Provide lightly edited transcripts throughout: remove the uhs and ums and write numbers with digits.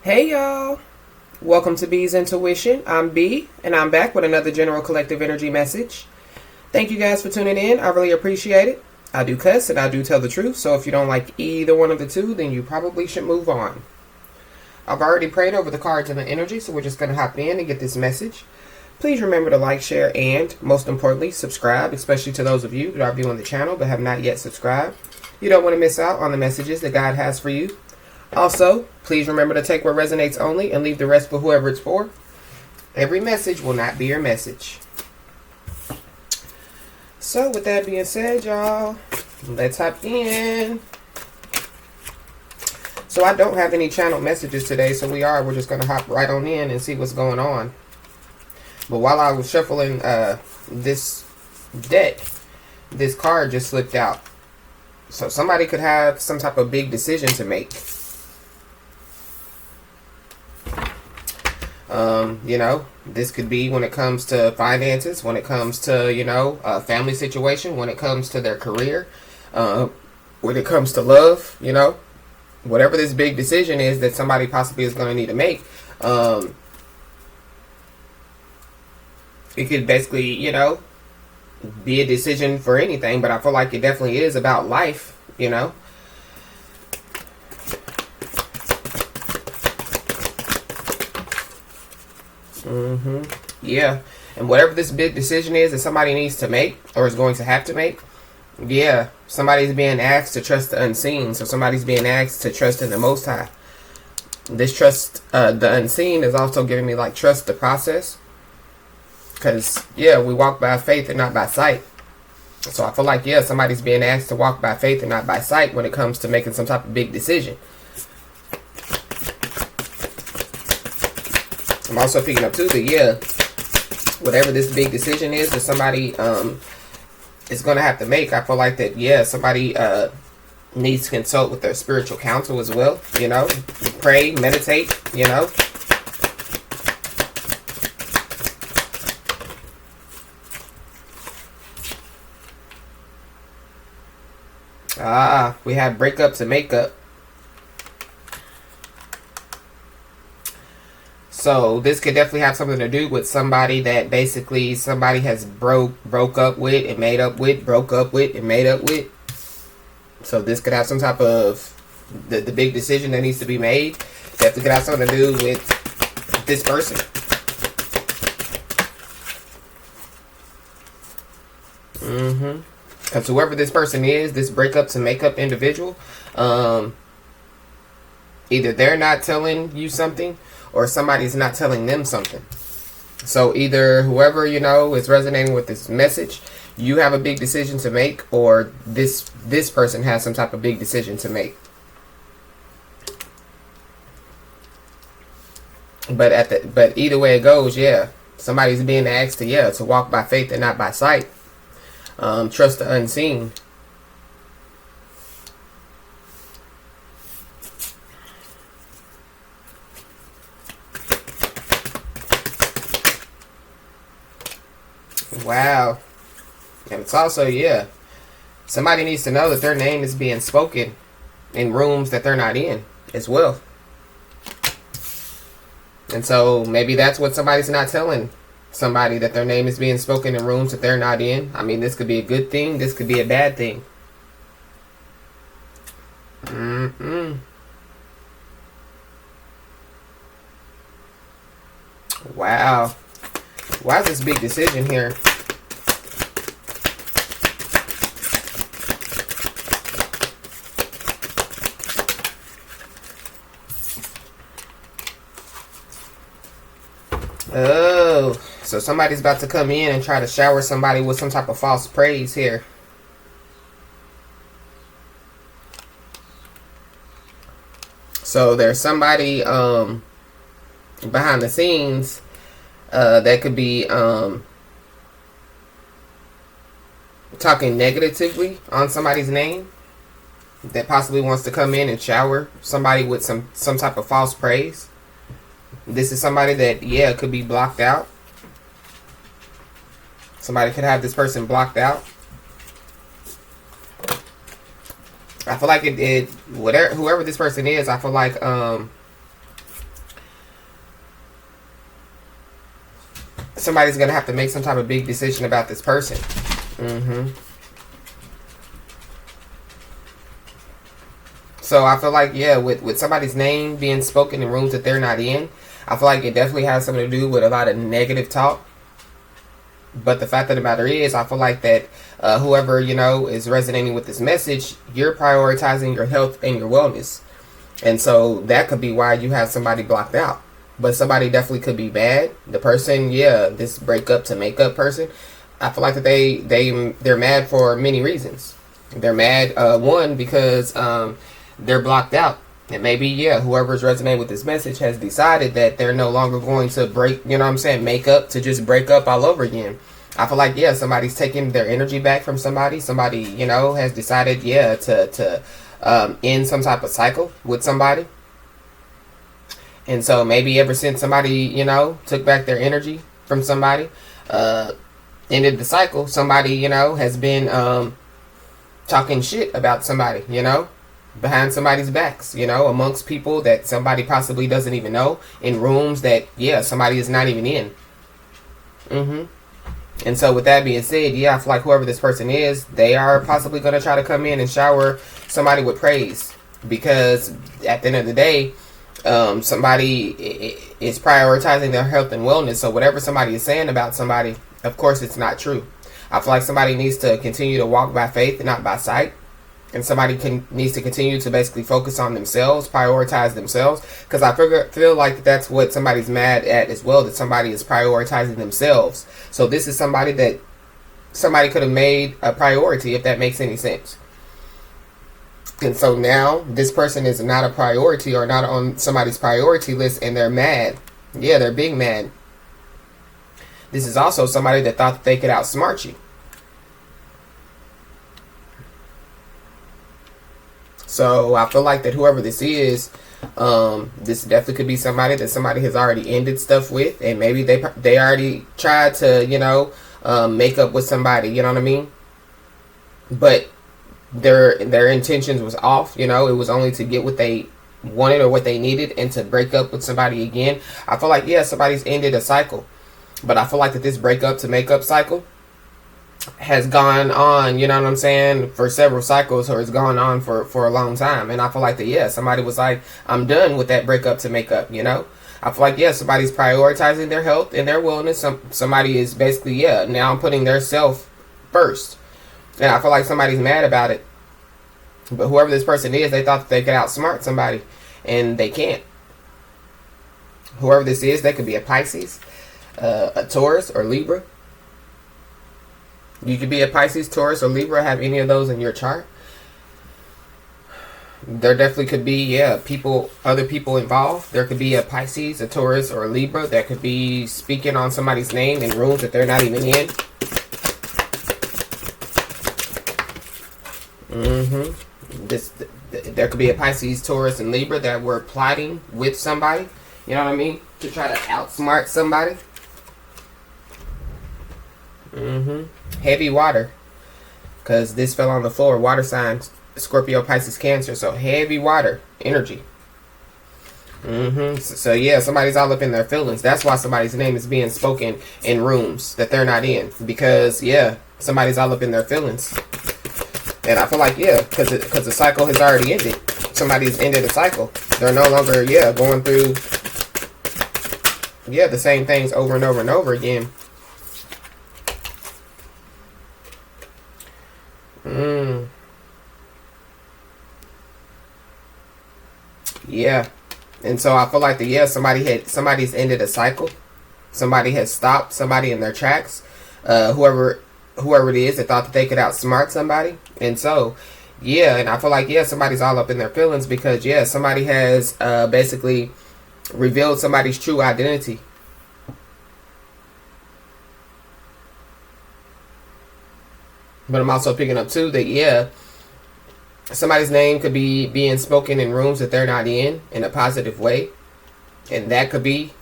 Hey y'all, welcome to B's Intuition. I'm B, and I'm back with another general collective energy message. Thank you guys for tuning in. I really appreciate it. I do cuss and I do tell the truth, so if you don't like either one of the two, then you probably should move on. I've already prayed over the cards and the energy, so we're just going to hop in and get this message. Please remember to like, share, and most importantly, subscribe, especially to those of you that are viewing the channel but have not yet subscribed. You don't want to miss out on the messages that God has for you. Also, please remember to take what resonates only and leave the rest for whoever it's for. Every message will not be your message. So, with that being said, y'all, let's hop in. So, I don't have any channel messages today, so we're just going to hop right on in and see what's going on. But while I was shuffling this deck, this card just slipped out. So, somebody could have some type of big decision to make. This could be when it comes to finances, when it comes to, family situation, when it comes to their career, when it comes to love, whatever this big decision is that somebody possibly is going to need to make. It could basically, be a decision for anything, but I feel like it definitely is about life, Yeah. And whatever this big decision is that somebody needs to make or is going to have to make, yeah, somebody's being asked to trust the unseen. So somebody's being asked to trust in the Most High. This trust, the unseen, is also giving me like trust the process. Because, yeah, we walk by faith and not by sight. So I feel like, yeah, somebody's being asked to walk by faith and not by sight when it comes to making some type of big decision. I'm also picking up too that, yeah, whatever this big decision is that somebody is going to have to make, I feel like that, yeah, somebody needs to consult with their spiritual counsel as well, pray, meditate, we have breakup to make up. So this could definitely have something to do with somebody that basically somebody has broke up with and made up with, broke up with and made up with. So this could have some type of the big decision that needs to be made. Definitely could have something to do with this person. Because whoever this person is, this breakup to make up individual, either they're not telling you something or somebody's not telling them something. So either whoever, is resonating with this message, you have a big decision to make, or this person has some type of big decision to make. But either way it goes, yeah, somebody's being asked to walk by faith and not by sight. Trust the unseen. Wow. And it's also, yeah, somebody needs to know that their name is being spoken in rooms that they're not in as well. And so maybe that's what somebody's not telling somebody, that their name is being spoken in rooms that they're not in. I mean, this could be a good thing. This could be a bad thing. Wow. Why is this big decision here? Oh, so somebody's about to come in and try to shower somebody with some type of false praise here. So there's somebody behind the scenes that could be talking negatively on somebody's name, that possibly wants to come in and shower somebody with some type of false praise. This is somebody that, yeah, could be blocked out. Somebody could have this person blocked out. I feel like whoever this person is, I feel like somebody's going to have to make some type of big decision about this person. So I feel like, yeah, with somebody's name being spoken in rooms that they're not in, I feel like it definitely has something to do with a lot of negative talk. But the fact of the matter is, I feel like that whoever, is resonating with this message, you're prioritizing your health and your wellness. And so that could be why you have somebody blocked out. But somebody definitely could be bad. The person, this breakup to make up person, I feel like that they're mad for many reasons. They're mad, one, because they're blocked out. And maybe, whoever's resonating with this message has decided that they're no longer going to make up to just break up all over again. I feel like, somebody's taking their energy back from somebody. Somebody, has decided, to end some type of cycle with somebody. And so maybe ever since somebody, took back their energy from somebody, ended the cycle, somebody, has been talking shit about somebody, behind somebody's backs, amongst people that somebody possibly doesn't even know, in rooms that, somebody is not even in. And so with that being said, I feel like whoever this person is, they are possibly going to try to come in and shower somebody with praise. Because at the end of the day, somebody is prioritizing their health and wellness. So whatever somebody is saying about somebody, of course it's not true. I feel like somebody needs to continue to walk by faith and not by sight. And somebody needs to continue to basically focus on themselves, prioritize themselves. Because I feel like that's what somebody's mad at as well, that somebody is prioritizing themselves. So this is somebody that somebody could have made a priority, if that makes any sense. And so now this person is not a priority or not on somebody's priority list, and they're mad. Yeah, they're big mad. This is also somebody that thought that they could outsmart you. So I feel like that whoever this is, this definitely could be somebody that somebody has already ended stuff with, and maybe they already tried to, make up with somebody, you know what I mean? But their intentions was off, it was only to get what they wanted or what they needed and to break up with somebody again. I feel like, somebody's ended a cycle, but I feel like that this breakup to make up cycle has gone on, you know what I'm saying, for several cycles, or it's gone on for a long time. And I feel like that, somebody was like, I'm done with that breakup to make up, I feel like, somebody's prioritizing their health and their wellness. Somebody is basically, now putting their self first. And I feel like somebody's mad about it. But whoever this person is, they thought that they could outsmart somebody, and they can't. Whoever this is, they could be a Pisces, a Taurus, or Libra. You could be a Pisces, Taurus, or Libra, have any of those in your chart. There definitely could be, other people involved. There could be a Pisces, a Taurus, or a Libra that could be speaking on somebody's name in rooms that they're not even in. There could be a Pisces, Taurus, and Libra that were plotting with somebody, you know what I mean, to try to outsmart somebody. Heavy water, because this fell on the floor. Water signs, Scorpio, Pisces, Cancer. So heavy water energy. So somebody's all up in their feelings. That's why somebody's name is being spoken in rooms that they're not in, because somebody's all up in their feelings. And I feel like because the cycle has already ended. Somebody's ended a cycle. They're no longer going through the same things over and over and over again. And so I feel like somebody's ended a cycle. Somebody has stopped somebody in their tracks. Whoever it is that thought that they could outsmart somebody. And so and I feel like somebody's all up in their feelings because somebody has basically revealed somebody's true identity. But I'm also picking up too that somebody's name could be being spoken in rooms that they're not in a positive way. And that could be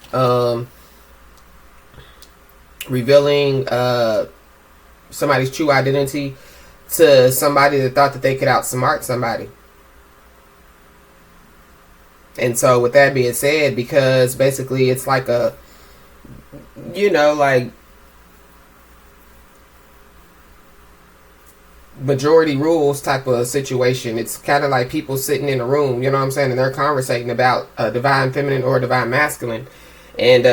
revealing somebody's true identity to somebody that thought that they could outsmart somebody. And so with that being said, because basically it's like like majority rules type of situation. It's kind of like people sitting in a room, you know what I'm saying, and they're conversating about divine feminine or divine masculine, and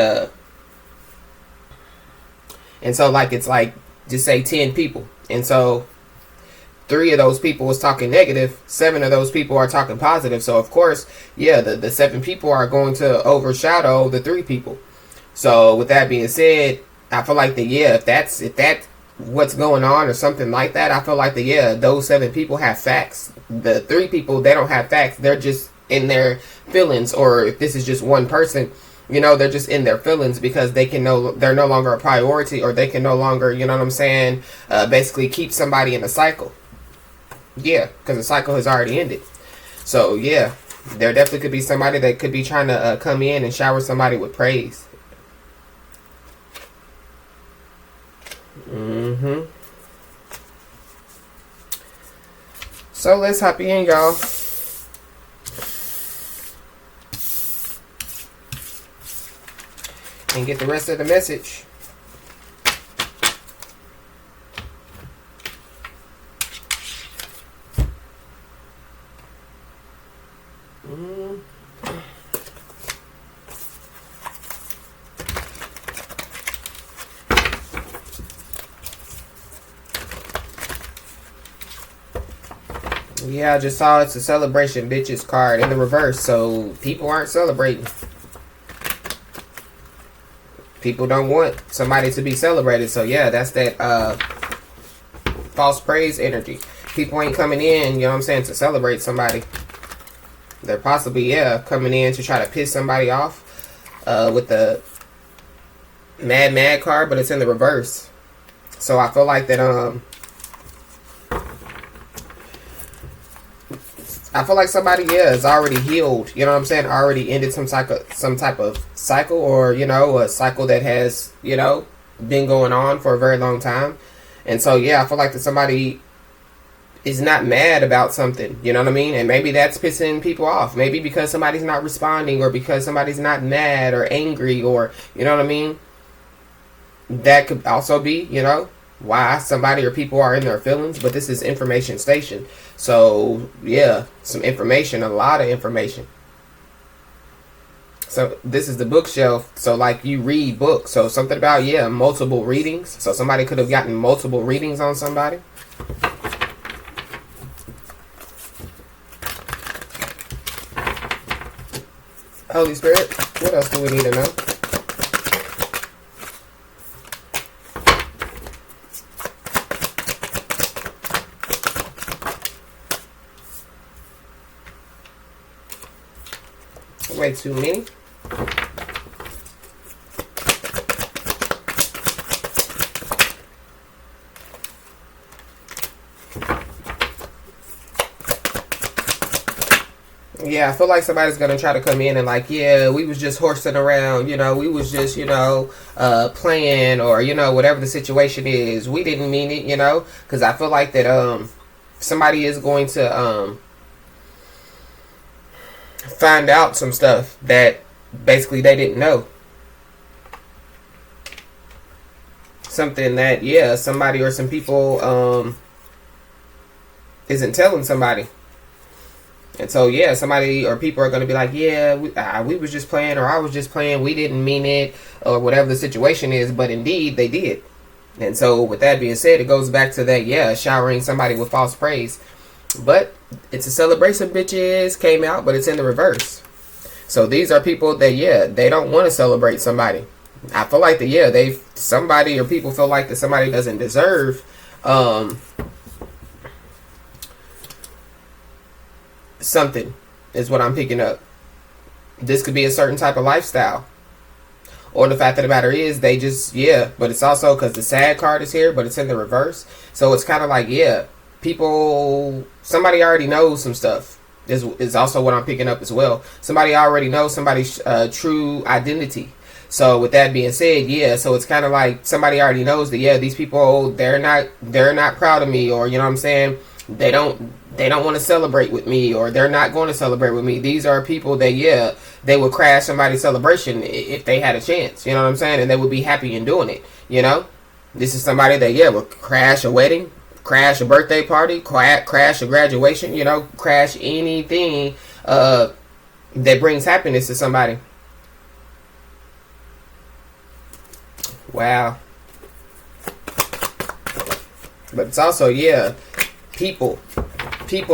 so like it's like just say 10 people, and so 3 of those people was talking negative, 7 of those people are talking positive. So of course, yeah, the 7 people are going to overshadow the 3 people. So with that being said, I feel like that, yeah, if that's what's going on or something like that, I feel like that, yeah, those 7 people have facts. The 3 people, they don't have facts. They're just in their feelings. Or if this is just one person, you know, they're just in their feelings because they're no longer a priority, or they can no longer, you know what I'm saying, basically keep somebody in a cycle. Yeah, because the cycle has already ended. So yeah, there definitely could be somebody that could be trying to come in and shower somebody with praise. So let's hop in, y'all. And get the rest of the message. Yeah, I just saw it's a celebration bitches card in the reverse, so people aren't celebrating. People don't want somebody to be celebrated, so yeah, that's that false praise energy. People ain't coming in, you know what I'm saying, to celebrate somebody. They're possibly, yeah, coming in to try to piss somebody off with the mad card, but it's in the reverse. So I feel like that I feel like somebody, yeah, is already healed. You know what I'm saying? Already ended some type of cycle, or, you know, a cycle that has, you know, been going on for a very long time. And so, yeah, I feel like that somebody is not mad about something. You know what I mean? And maybe that's pissing people off. Maybe because somebody's not responding, or because somebody's not mad or angry, or, you know what I mean? That could also be, you know, why somebody or people are in their feelings. But this is information station, so yeah, some information, a lot of information. So this is the bookshelf, so like you read books, so something about, yeah, multiple readings. So somebody could have gotten multiple readings on somebody. Holy Spirit, what else do we need to know? Way too many. Yeah, I feel like somebody's gonna try to come in and like, yeah, we was just horsing around, you know, we was just, you know, playing, or, you know, whatever the situation is, we didn't mean it, you know, because I feel like that somebody is going to find out some stuff that basically they didn't know. Something that, yeah, somebody or some people isn't telling somebody. And so, yeah, somebody or people are going to be like, yeah, we was just playing, or I was just playing, we didn't mean it, or whatever the situation is, but indeed they did. And so with that being said, it goes back to that, yeah, showering somebody with false praise. But it's a celebration, bitches, came out, but it's in the reverse. So these are people that, yeah, they don't want to celebrate somebody. I feel like that, yeah, somebody or people feel like that somebody doesn't deserve something, is what I'm picking up. This could be a certain type of lifestyle. Or the fact of the matter is, they just, yeah, but it's also because the sad card is here, but it's in the reverse. So it's kind of like, yeah, somebody already knows some stuff. This is also what I'm picking up as well. Somebody already knows somebody's true identity. So with that being said, yeah, so it's kind of like somebody already knows that, yeah, these people, they're not proud of me, or, you know what I'm saying, they don't want to celebrate with me, or they're not going to celebrate with me. These are people that, yeah, they would crash somebody's celebration if they had a chance, you know what I'm saying, and they would be happy in doing it, you know. This is somebody that, yeah, would crash a wedding, crash a birthday party, crash a graduation, crash anything that brings happiness to somebody. Wow. But it's also, people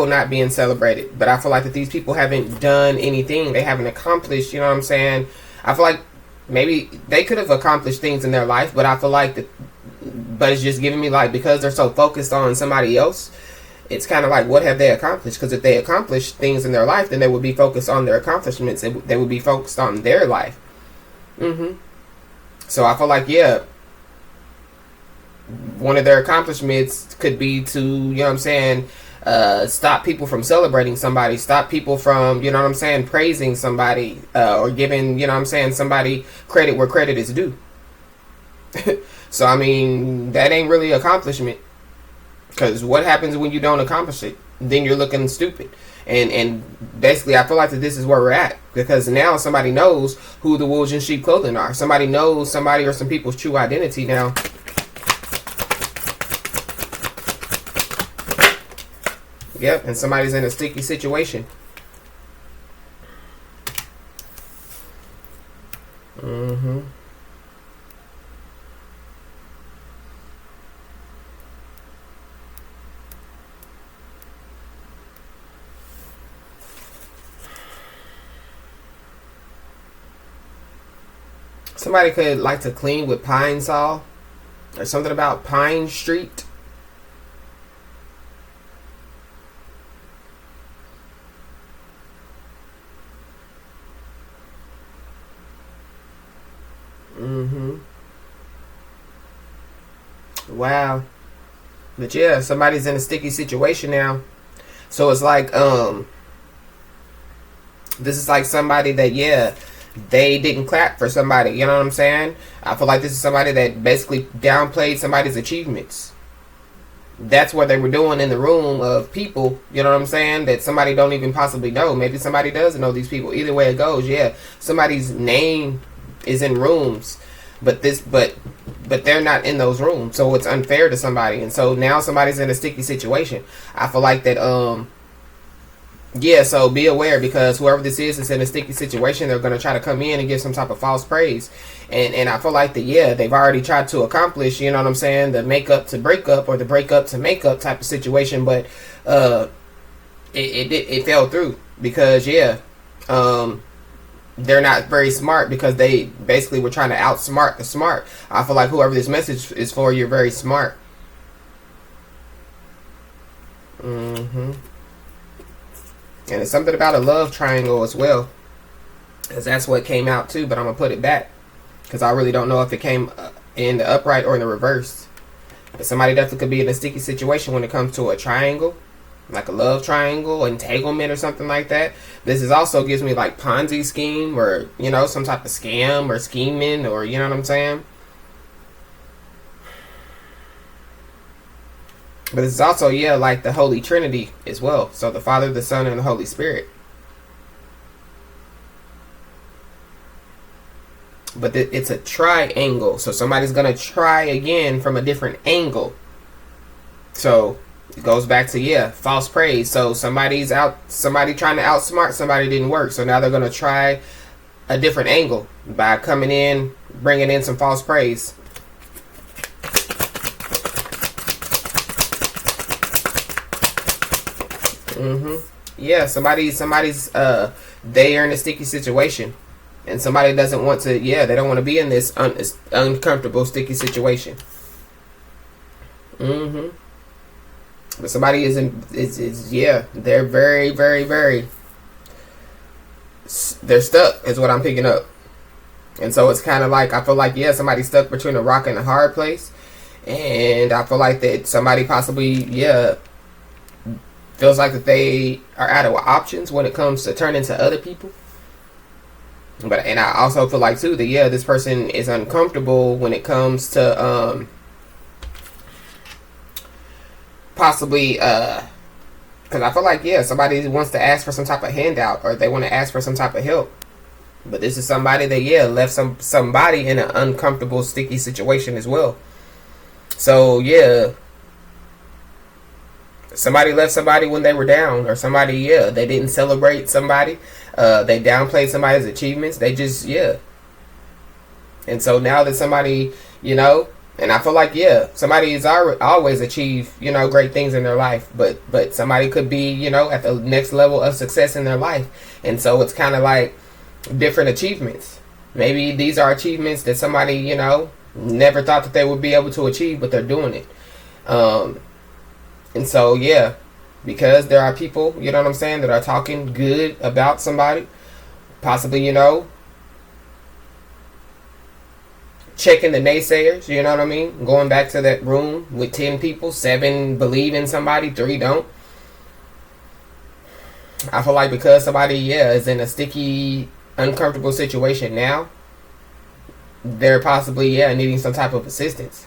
not being celebrated. But I feel like that these people haven't done anything. They haven't accomplished, you know what I'm saying? I feel like maybe they could have accomplished things in their life, but I feel like but it's just giving me like, because they're so focused on somebody else, it's kind of like, what have they accomplished? Because if they accomplished things in their life, then they would be focused on their accomplishments. They would be focused on their life. So I feel like, one of their accomplishments could be to, you know what I'm saying, stop people from celebrating somebody, stop people from, you know what I'm saying, praising somebody, or giving, you know what I'm saying, somebody credit where credit is due. So, I mean, that ain't really accomplishment. Because what happens when you don't accomplish it? Then you're looking stupid. And basically, I feel like that this is where we're at. Because now somebody knows who the wolves in sheep clothing are. Somebody knows somebody or some people's true identity now. Yep, and somebody's in a sticky situation. Somebody could like to clean with Pine Sol, or something about Pine Street. Wow. But yeah, somebody's in a sticky situation now. So it's like, this is like somebody that, they didn't clap for somebody, you know what I'm saying? I feel like this is somebody that basically downplayed somebody's achievements. That's what they were doing in the room of people, you know what I'm saying, that somebody don't even possibly know. Maybe somebody does know these people. Either way it goes, somebody's name is in rooms, but they're not in those rooms, so it's unfair to somebody. And so now somebody's in a sticky situation. I feel like that, so be aware, because whoever this is in a sticky situation, they're going to try to come in and give some type of false praise. And I feel like that, they've already tried to accomplish, you know what I'm saying, the make up to break up, or the break up to make up type of situation. But it fell through because, they're not very smart, because they basically were trying to outsmart the smart. I feel like whoever this message is for, you're very smart. And it's something about a love triangle as well, because that's what came out too, but I'm going to put it back, because I really don't know if it came in the upright or in the reverse. But somebody definitely could be in a sticky situation when it comes to a triangle, like a love triangle, entanglement, or something like that. This is also gives me like Ponzi scheme, or, some type of scam or scheming, or, you know what I'm saying? But it's also, like the Holy Trinity as well. So the Father, the Son, and the Holy Spirit. But it's a triangle. So somebody's going to try again from a different angle. So it goes back to, false praise. So somebody trying to outsmart somebody didn't work. So now they're going to try a different angle by coming in, bringing in some false praise. Somebody's they are in a sticky situation, and somebody doesn't want to, they don't want to be in this uncomfortable sticky situation. But somebody they're very, very, very, they're stuck is what I'm picking up. And so it's kind of like, I feel like, somebody's stuck between a rock and a hard place, and I feel like that somebody possibly, feels like that they are out of options when it comes to turning to other people. And I also feel like too that this person is uncomfortable when it comes to possibly because I feel like somebody wants to ask for some type of handout, or they want to ask for some type of help. But this is somebody that left somebody in an uncomfortable, sticky situation as well. So Somebody left somebody when they were down, or somebody, yeah, they didn't celebrate somebody. They downplayed somebody's achievements. They just, yeah. And so now that somebody, you know, and I feel like, yeah, somebody has always achieved, you know, great things in their life, but somebody could be, you know, at the next level of success in their life. And so it's kind of like different achievements. Maybe these are achievements that somebody, you know, never thought that they would be able to achieve, but they're doing it. And so, yeah, because there are people, you know what I'm saying, that are talking good about somebody, possibly, you know, checking the naysayers, you know what I mean? Going back to that room with 10 people, 7 believe in somebody, 3 don't. I feel like because somebody, yeah, is in a sticky, uncomfortable situation now, they're possibly, yeah, needing some type of assistance.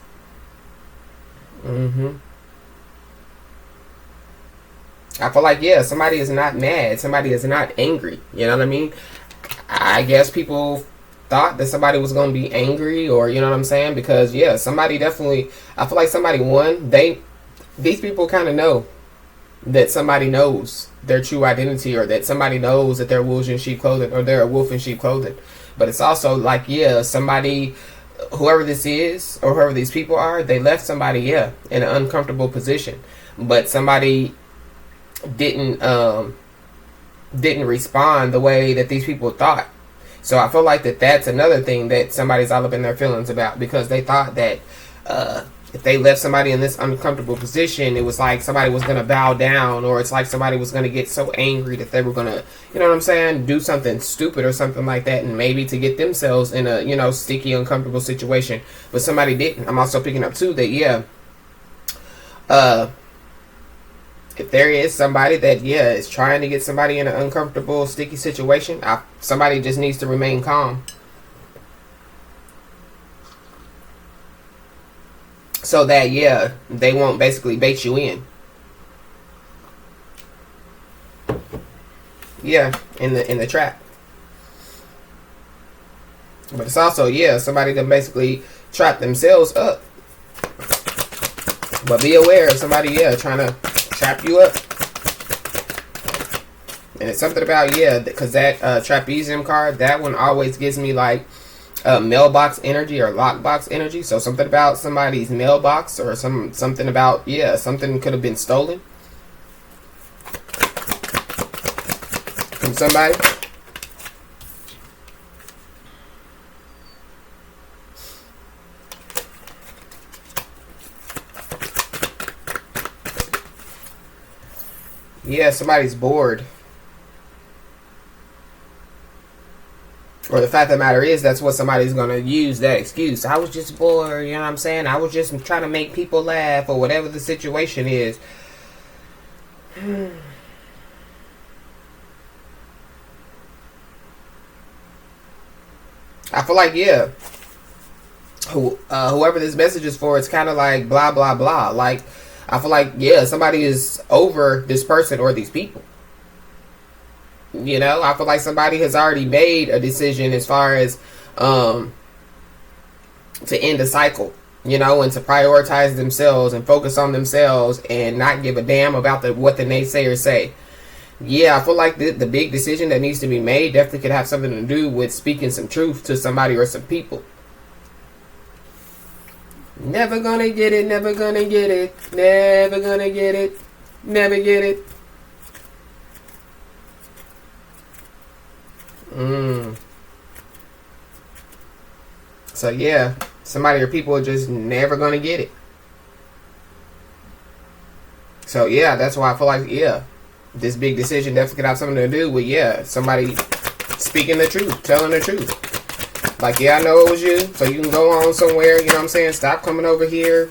I feel like, yeah, somebody is not mad. Somebody is not angry. You know what I mean? I guess people thought that somebody was going to be angry, or, you know what I'm saying? Because, yeah, somebody definitely, I feel like somebody won. These people kind of know that somebody knows their true identity, or that somebody knows that they're wolves in sheep clothing, or they're a wolf in sheep clothing. But it's also like, yeah, somebody, whoever this is, or whoever these people are, they left somebody, yeah, in an uncomfortable position. But somebody didn't respond the way that these people thought. So I feel like that's another thing that somebody's all up in their feelings about, because they thought that if they left somebody in this uncomfortable position, it was like somebody was going to bow down, or it's like somebody was going to get so angry that they were going to, you know what I'm saying, do something stupid or something like that, and maybe to get themselves in a, you know, sticky, uncomfortable situation. But somebody didn't. I'm also picking up too that, yeah, if there is somebody that, yeah, is trying to get somebody in an uncomfortable, sticky situation, somebody just needs to remain calm. So that, yeah, they won't basically bait you in. Yeah, in the trap. But it's also, yeah, somebody that basically trap themselves up. But be aware of somebody, yeah, trying to trap you up. And it's something about, yeah, because that trapezium card, that one always gives me like mailbox energy or lockbox energy. So something about somebody's mailbox, or something about, yeah, something could have been stolen from somebody. Yeah, somebody's bored. Or the fact of the matter is, that's what somebody's going to use, that excuse. I was just bored, you know what I'm saying? I was just trying to make people laugh, or whatever the situation is. I feel like, yeah, whoever this message is for, it's kind of like blah, blah, blah. Like, I feel like, yeah, somebody is over this person or these people. You know, I feel like somebody has already made a decision as far as to end a cycle, you know, and to prioritize themselves and focus on themselves and not give a damn about what the naysayers say. Yeah, I feel like the big decision that needs to be made definitely could have something to do with speaking some truth to somebody or some people. Never gonna get it, never gonna get it, never gonna get it, never get it. So yeah, somebody or people are just never gonna get it. So yeah, that's why I feel like, yeah, this big decision definitely could have something to do with, yeah, somebody speaking the truth, telling the truth. Like, yeah, I know it was you, so you can go on somewhere, you know what I'm saying? Stop coming over here.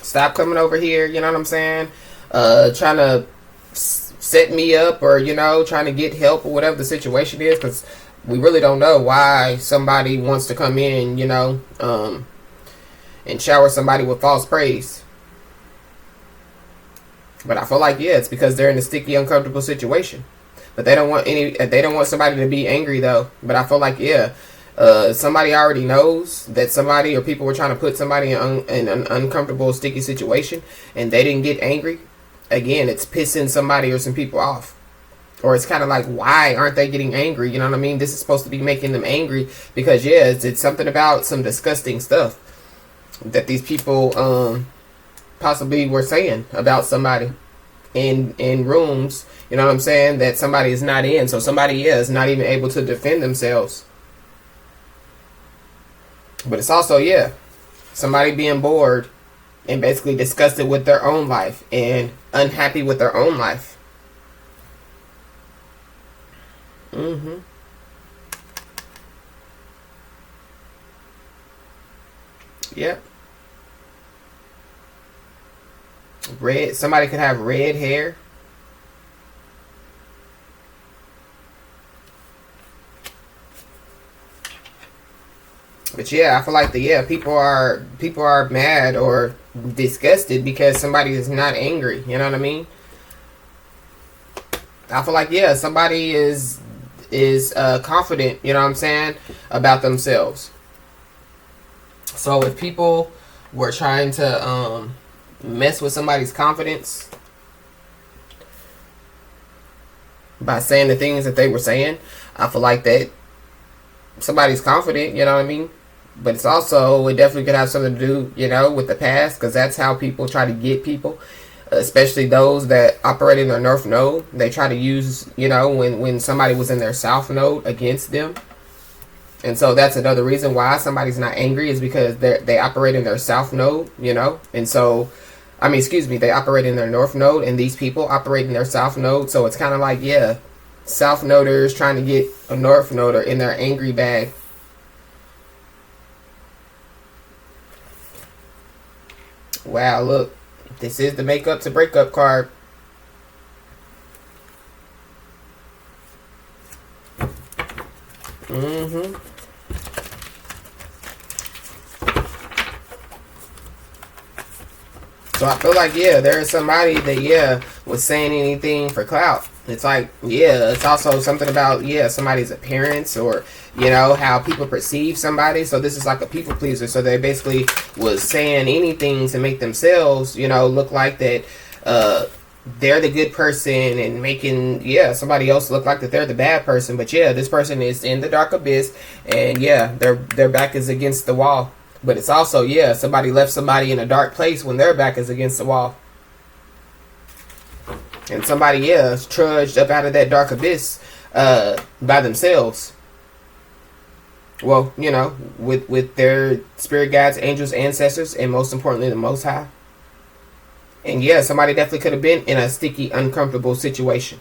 Stop coming over here, you know what I'm saying? Trying to set me up, or, you know, trying to get help, or whatever the situation is, because we really don't know why somebody wants to come in, you know, and shower somebody with false praise. But I feel like, yeah, it's because they're in a sticky, uncomfortable situation. But they don't want somebody to be angry, though. But I feel like, yeah, Somebody already knows that somebody or people were trying to put somebody in an uncomfortable, sticky situation, and they didn't get angry. Again, it's pissing somebody or some people off. Or it's kind of like, why aren't they getting angry? You know what I mean? This is supposed to be making them angry because, yeah, it's something about some disgusting stuff that these people possibly were saying about somebody in rooms, you know what I'm saying, that somebody is not in. So somebody is not even able to defend themselves. But it's also, yeah, somebody being bored and basically disgusted with their own life and unhappy with their own life. Yep. Red. Somebody could have red hair. But yeah, I feel like people are mad or disgusted because somebody is not angry. You know what I mean? I feel like, yeah, somebody is confident, you know what I'm saying, about themselves. So if people were trying to mess with somebody's confidence by saying the things that they were saying, I feel like that somebody's confident, you know what I mean? But it's also, it definitely could have something to do, you know, with the past, because that's how people try to get people, especially those that operate in their north node. They try to use, you know, when somebody was in their south node against them. And so that's another reason why somebody's not angry, is because they operate in their south node, you know. And so, they operate in their north node, and these people operate in their south node. So it's kind of like, yeah, south noders trying to get a north noder in their angry bag. Wow, look, this is the makeup to breakup card. So I feel like, yeah, there is somebody that, yeah, was saying anything for clout. It's like, yeah, it's also something about, yeah, somebody's appearance, or, you know, how people perceive somebody. So this is like a people pleaser. So they basically was saying anything to make themselves, you know, look like that they're the good person, and making, yeah, somebody else look like that they're the bad person. But yeah, this person is in the dark abyss, and yeah, their back is against the wall. But it's also, yeah, somebody left somebody in a dark place when their back is against the wall. And somebody, yeah, trudged up out of that dark abyss by themselves. Well, you know, with their spirit guides, angels, ancestors, and most importantly, the Most High. And yeah, somebody definitely could have been in a sticky, uncomfortable situation.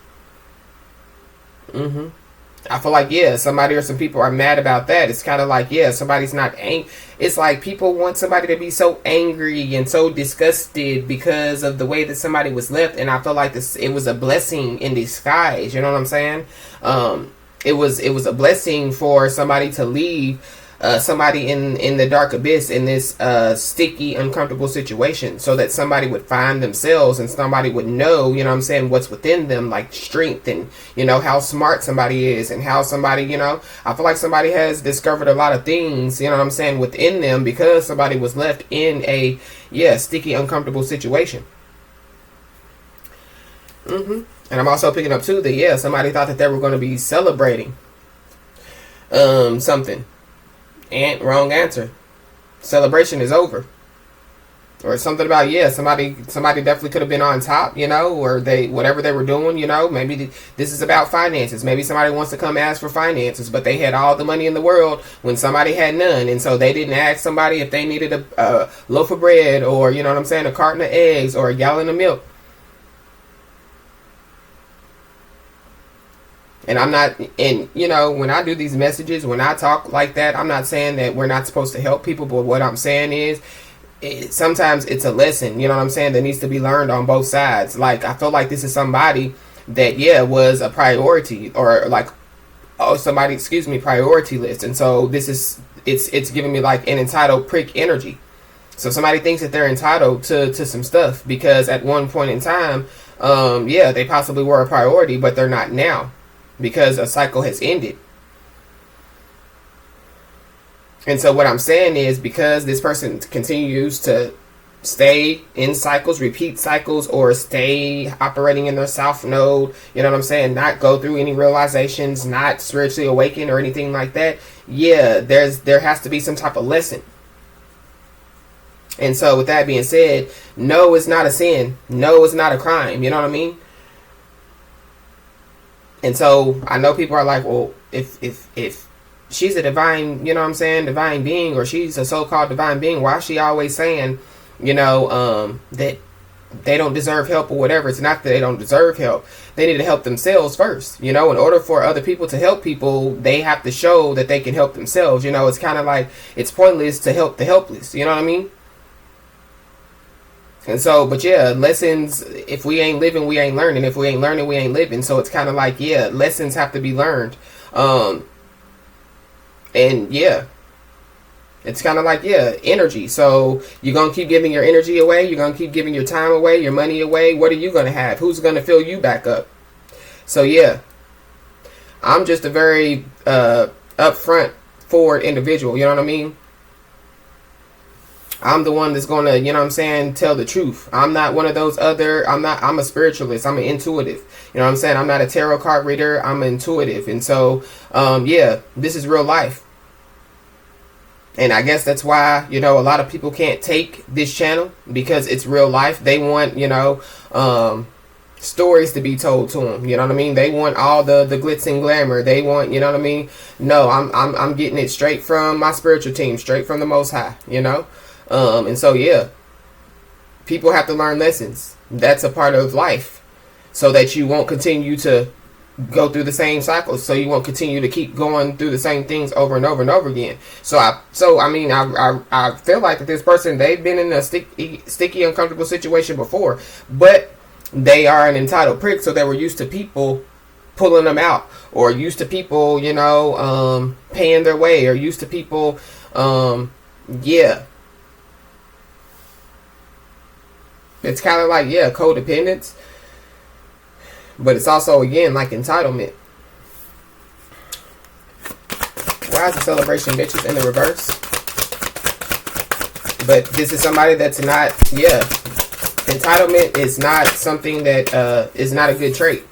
I feel like, yeah, somebody or some people are mad about that. It's kind of like, yeah, somebody's not angry. It's like people want somebody to be so angry and so disgusted because of the way that somebody was left. And I feel like it was a blessing in disguise. You know what I'm saying? It was a blessing for somebody to leave somebody in the dark abyss, in this sticky, uncomfortable situation, so that somebody would find themselves, and somebody would know, you know what I'm saying, what's within them, like strength, and, you know, how smart somebody is, and how somebody, you know, I feel like somebody has discovered a lot of things, you know what I'm saying, within them, because somebody was left in a, yeah, sticky, uncomfortable situation. And I'm also picking up too that, yeah, somebody thought that they were going to be celebrating something. And wrong answer. Celebration is over. Or something about, yeah, somebody definitely could have been on top, you know, or whatever they were doing, you know, maybe this is about finances. Maybe somebody wants to come ask for finances, but they had all the money in the world when somebody had none. And so they didn't ask somebody if they needed a loaf of bread, or, you know what I'm saying, a carton of eggs, or a gallon of milk. And I'm not, and you know, when I do these messages, when I talk like that, I'm not saying that we're not supposed to help people, but what I'm saying is, sometimes it's a lesson, you know what I'm saying, that needs to be learned on both sides. Like, I feel like this is somebody that, yeah, was a priority, or like, priority list. And so this is, it's giving me like an entitled prick energy. So somebody thinks that they're entitled to some stuff because at one point in time, yeah, they possibly were a priority, but they're not now, because a cycle has ended. And so what I'm saying is, because this person continues to stay in cycles, repeat cycles, or stay operating in their south node, you know what I'm saying, not go through any realizations, not spiritually awaken or anything like that, yeah, there has to be some type of lesson. And so with that being said, no, it's not a sin. No, it's not a crime. You know what I mean? And so I know people are like, well, if she's a divine, you know what I'm saying, divine being, or she's a so-called divine being, why is she always saying, you know, that they don't deserve help or whatever? It's not that they don't deserve help. They need to help themselves first. You know, in order for other people to help people, they have to show that they can help themselves. You know, it's kind of like, it's pointless to help the helpless. You know what I mean? And so, but yeah, lessons, if we ain't living, we ain't learning. If we ain't learning, we ain't living. So it's kind of like, yeah, lessons have to be learned. And yeah, it's kind of like, yeah, energy. So you're going to keep giving your energy away. You're going to keep giving your time away, your money away. What are you going to have? Who's going to fill you back up? So yeah, I'm just a very upfront, forward individual. You know what I mean? I'm the one that's going to, you know what I'm saying, tell the truth. I'm not one of those other, I'm a spiritualist. I'm an intuitive. You know what I'm saying? I'm not a tarot card reader. I'm intuitive. And so, yeah, this is real life. And I guess that's why, you know, a lot of people can't take this channel, because it's real life. They want, you know, stories to be told to them. You know what I mean? They want all the glitz and glamour. They want, you know what I mean? No, I'm getting it straight from my spiritual team, straight from the Most High, you know? And so, yeah, people have to learn lessons. That's a part of life, so that you won't continue to go through the same cycles. So you won't continue to keep going through the same things over and over and over again. I feel like that this person, they've been in a sticky, uncomfortable situation before, but they are an entitled prick. So they were used to people pulling them out, or used to people, you know, paying their way, or used to people, yeah. It's kind of like, yeah, codependence. But it's also, again, like entitlement. Why is the celebration bitches in the reverse? But this is somebody that's not, yeah. Entitlement is not something that is not a good trait.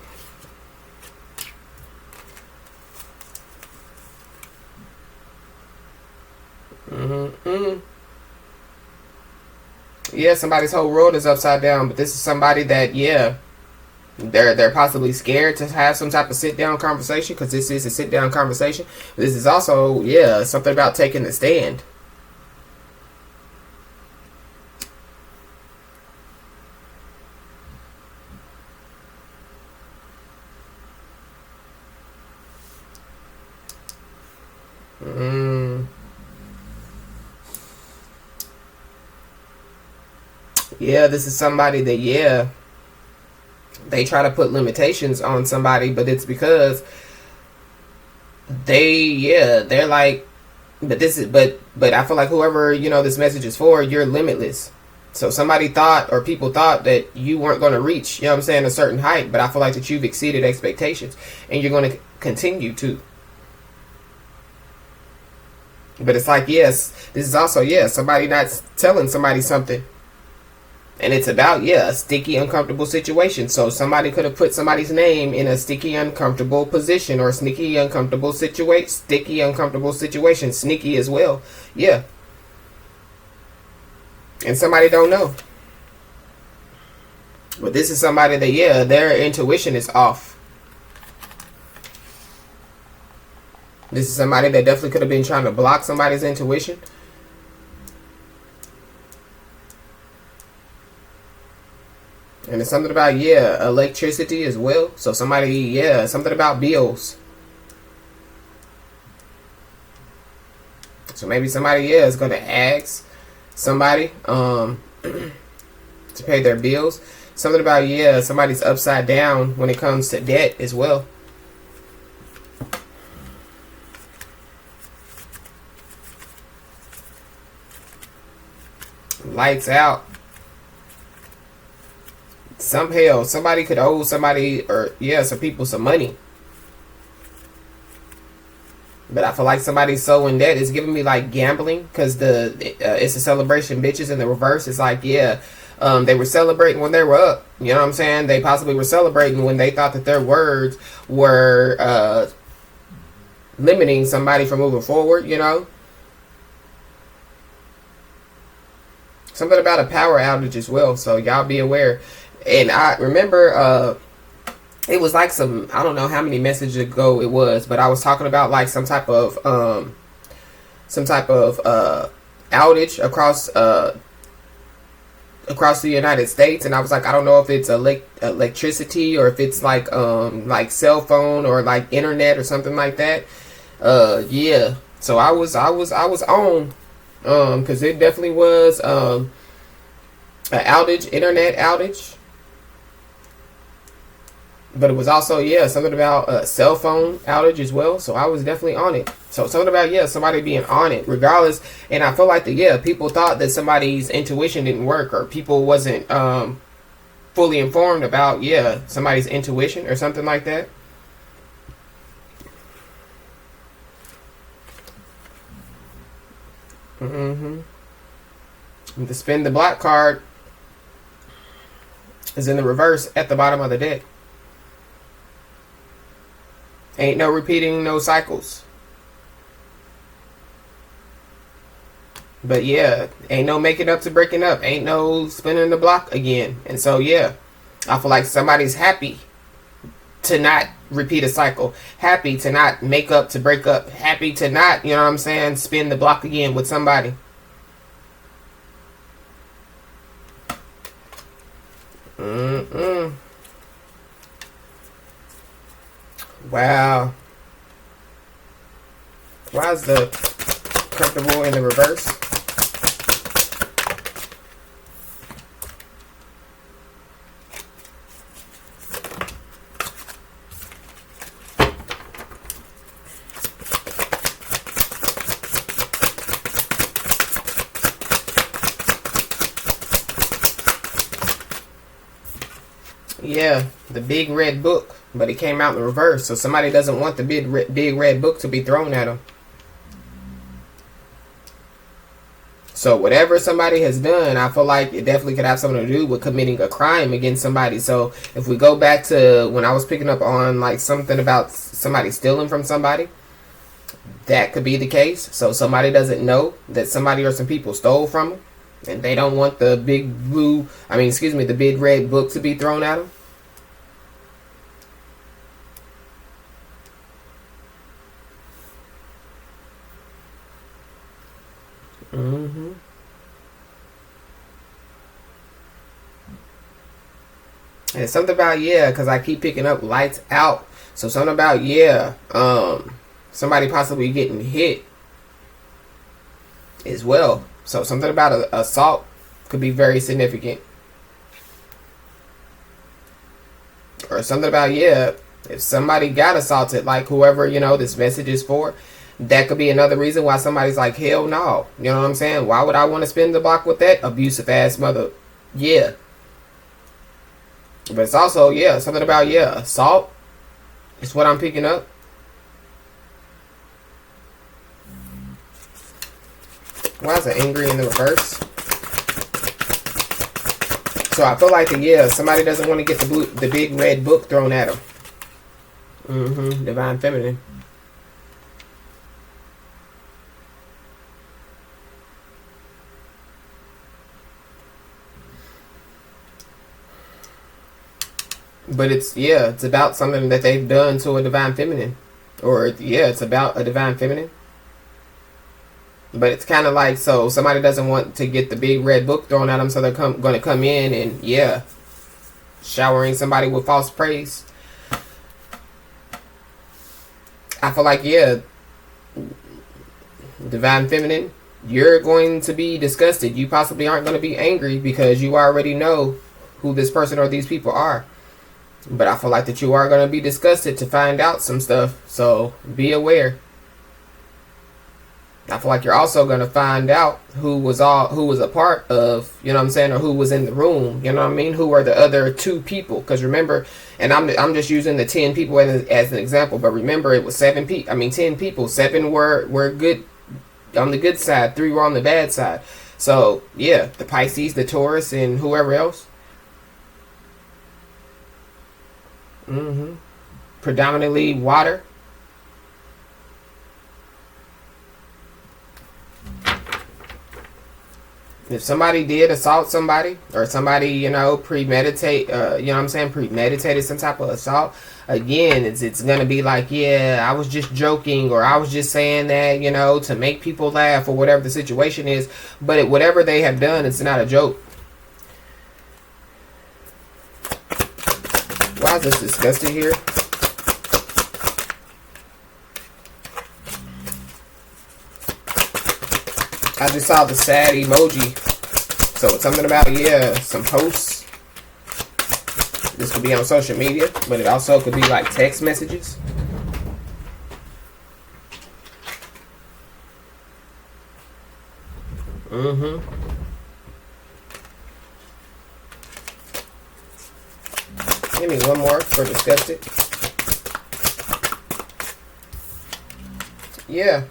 Yeah, somebody's whole world is upside down, but this is somebody that, yeah, they're possibly scared to have some type of sit-down conversation, because this is a sit-down conversation. This is also, yeah, something about taking the stand. Yeah, this is somebody that, yeah, they try to put limitations on somebody, but it's because they're like, but I feel like whoever, you know, this message is for, you're limitless. So somebody thought, or people thought, that you weren't going to reach, you know what I'm saying, a certain height, but I feel like that you've exceeded expectations, and you're going to continue to. But it's like, yes, this is also, yeah, somebody not telling somebody something. And it's about, yeah, a sticky, uncomfortable situation. So somebody could have put somebody's name in a sticky, uncomfortable position, or sneaky, uncomfortable situation. Sticky, uncomfortable situation. Sneaky as well. Yeah. And somebody don't know. But this is somebody that, yeah, their intuition is off. This is somebody that definitely could have been trying to block somebody's intuition. And it's something about, yeah, electricity as well. So somebody, yeah, something about bills. So maybe somebody, yeah, is going to ask somebody to pay their bills. Something about, yeah, somebody's upside down when it comes to debt as well. Lights out. Somebody could owe somebody, or yeah, some people some money. But I feel like somebody's so in debt. It's giving me like gambling, because it's a celebration, bitches. In the reverse, it's like, yeah, they were celebrating when they were up. You know what I'm saying? They possibly were celebrating when they thought that their words were limiting somebody from moving forward. You know, something about a power outage as well. So y'all be aware. And I remember it was like I don't know how many messages ago it was, but I was talking about like some type of outage across the United States, and I was like, I don't know if it's electricity, or if it's like cell phone, or like internet, or something like that. Yeah. So I was on, because it definitely was an outage, internet outage. But it was also, yeah, something about a cell phone outage as well. So I was definitely on it. So something about, yeah, somebody being on it regardless. And I feel like people thought that somebody's intuition didn't work, or people wasn't fully informed about, yeah, somebody's intuition or something like that. And the spin the block card is in the reverse at the bottom of the deck. Ain't no repeating, no cycles. But yeah, ain't no making up to breaking up. Ain't no spinning the block again. And so yeah, I feel like somebody's happy to not repeat a cycle. Happy to not make up to break up. Happy to not, you know what I'm saying, spin the block again with somebody. Wow. Why is the comfortable in the reverse? Yeah, the big red book, but it came out in the reverse. So somebody doesn't want the big red book to be thrown at them. So whatever somebody has done, I feel like it definitely could have something to do with committing a crime against somebody. So if we go back to when I was picking up on like something about somebody stealing from somebody, that could be the case. So somebody doesn't know that somebody or some people stole from them, and they don't want the the big red book to be thrown at them. And something about, yeah, because I keep picking up lights out. So something about, yeah, somebody possibly getting hit as well. So something about an assault could be very significant. Or something about, yeah, if somebody got assaulted, like whoever, this message is for, that could be another reason why somebody's like, hell no. You know what I'm saying? Why would I want to spin the block with that abusive ass mother? Yeah. But it's also, yeah, something about, yeah, assault. It's what I'm picking up. Why is it angry in the reverse? So I feel like somebody doesn't want to get the big red book thrown at them. Divine Feminine. But it's about something that they've done to a Divine Feminine. Or, it's about a Divine Feminine. But it's kind of like, so somebody doesn't want to get the big red book thrown at them, so they're going to come in and, showering somebody with false praise. I feel like, Divine Feminine, you're going to be disgusted. You possibly aren't going to be angry because you already know who this person or these people are. But I feel like that you are going to be disgusted to find out some stuff. So be aware. I feel like you're also going to find out who was a part of, you know what I'm saying, or who was in the room, you know what I mean, who are the other 2 people. Because remember, and I'm just using the 10 people as an example, but remember it was 10 people. 7 were good, on the good side, 3 were on the bad side. So yeah, the Pisces, the Taurus, and whoever else. Predominantly water. If somebody did assault somebody, or somebody, you know, premeditated some type of assault, again, it's gonna be like, yeah, I was just joking, or I was just saying that, you know, to make people laugh, or whatever the situation is. But whatever they have done, it's not a joke. Why is this disgusted here? I just saw the sad emoji. So it's something about, yeah, some posts. This could be on social media, but it also could be like text messages. Give me one more for disgusted. Yeah.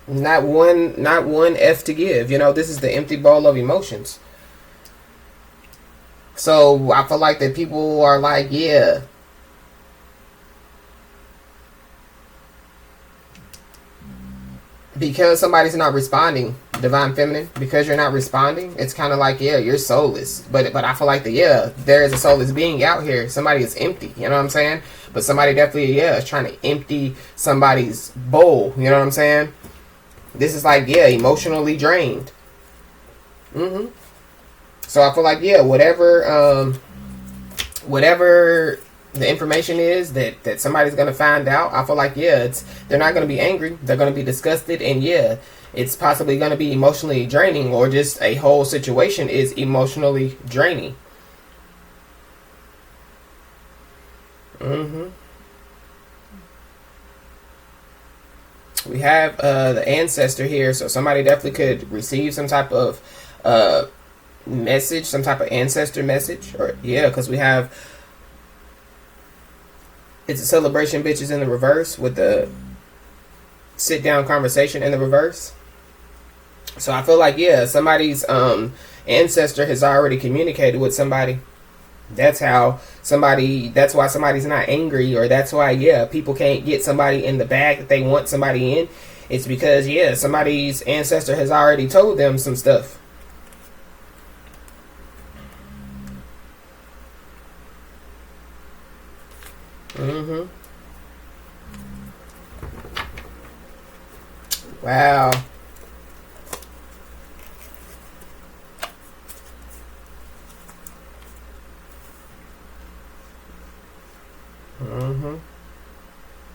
Not one F to give. You know, this is the empty bowl of emotions. So I feel like that people are like, yeah, because somebody's not responding, Divine Feminine, because you're not responding, it's kind of like, yeah, you're soulless. But I feel like that, yeah, there is a soulless being out here. Somebody is empty, you know what I'm saying? But somebody definitely, yeah, is trying to empty somebody's bowl, you know what I'm saying? This is like, yeah, emotionally drained. So I feel like, yeah, whatever the information is that somebody's going to find out, I feel like, yeah, they're not going to be angry. They're going to be disgusted. And yeah, it's possibly going to be emotionally draining, or just a whole situation is emotionally draining. We have the ancestor here, so somebody definitely could receive some type of message, some type of ancestor message, or yeah, because we have, it's a celebration bitches in the reverse, with the sit down conversation in the reverse. So I feel like, yeah, somebody's ancestor has already communicated with somebody. That's why somebody's not angry, or that's why, yeah, people can't get somebody in the bag that they want somebody in. It's because, yeah, somebody's ancestor has already told them some stuff. Wow.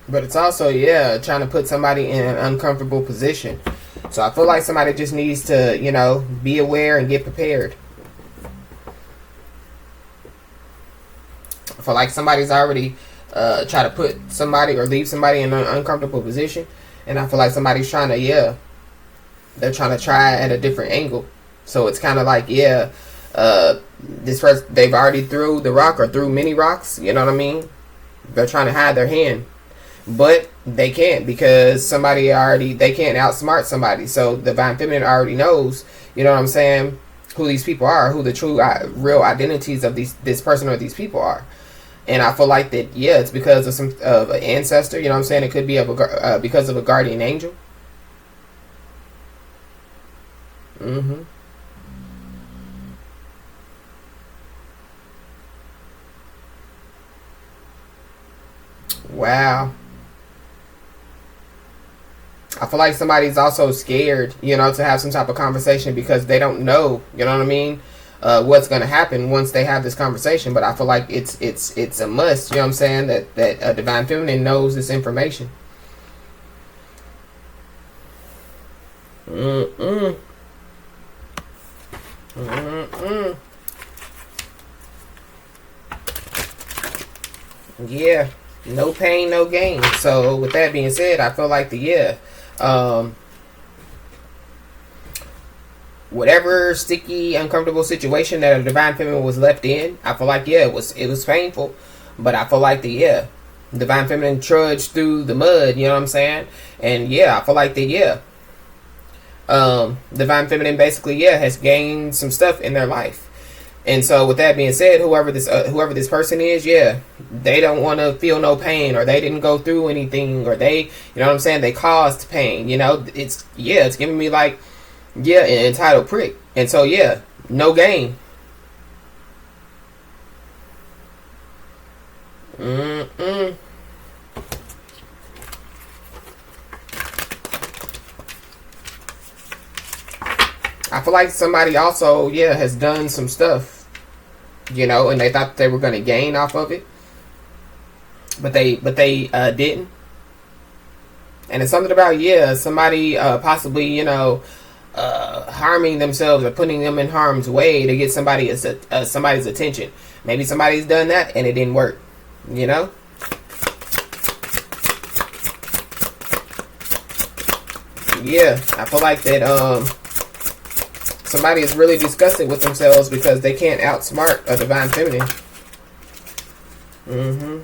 But it's also, yeah, trying to put somebody in an uncomfortable position. So I feel like somebody just needs to, you know, be aware and get prepared. I feel like somebody's already try to put somebody or leave somebody in an uncomfortable position. And I feel like somebody's trying to, yeah, they're trying to try at a different angle. So it's kind of like, yeah, this person, they've already threw the rock or threw many rocks, you know what I mean? They're trying to hide their hand. But they can't, because they can't outsmart somebody. So the Divine Feminine already knows, you know what I'm saying, who these people are, who the true real identities of this person or these people are. And I feel like that, yeah, it's because of an ancestor, you know what I'm saying? It could be because of a guardian angel. Wow. I feel like somebody's also scared, you know, to have some type of conversation, because they don't know, you know what I mean, what's going to happen once they have this conversation. But I feel like it's a must, you know what I'm saying, that a Divine Feminine knows this information. Yeah, no pain, no gain. So with that being said, I feel like Um, whatever sticky, uncomfortable situation that a divine feminine was left in, I feel like, yeah, it was painful, but I feel like divine feminine trudged through the mud, you know what I'm saying? And yeah, I feel like divine feminine basically, yeah, has gained some stuff in their life. And so with that being said, whoever this person is, yeah, they don't want to feel no pain, or they didn't go through anything, or they, you know what I'm saying, they caused pain, you know. It's giving me like, yeah, an entitled prick. And so yeah, no gain. I feel like somebody also, yeah, has done some stuff, you know, and they thought they were going to gain off of it, but they didn't. And it's something about, yeah, somebody possibly, you know, harming themselves or putting them in harm's way to get somebody's attention. Maybe somebody's done that and it didn't work, you know. Yeah, I feel like that somebody is really disgusted with themselves because they can't outsmart a divine feminine.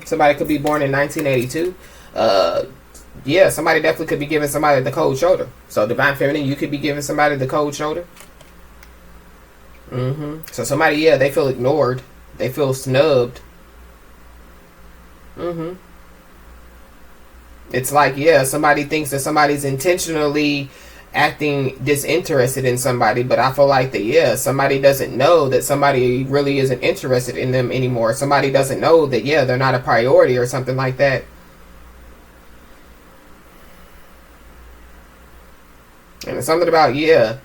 Somebody could be born in 1982. Yeah, somebody definitely could be giving somebody the cold shoulder. So divine feminine, you could be giving somebody the cold shoulder. So somebody, yeah, they feel ignored. They feel snubbed. It's like, yeah, somebody thinks that somebody's intentionally acting disinterested in somebody, but I feel like that, yeah, somebody doesn't know that somebody really isn't interested in them anymore. Somebody doesn't know that, yeah, they're not a priority or something like that. And it's something about, yeah,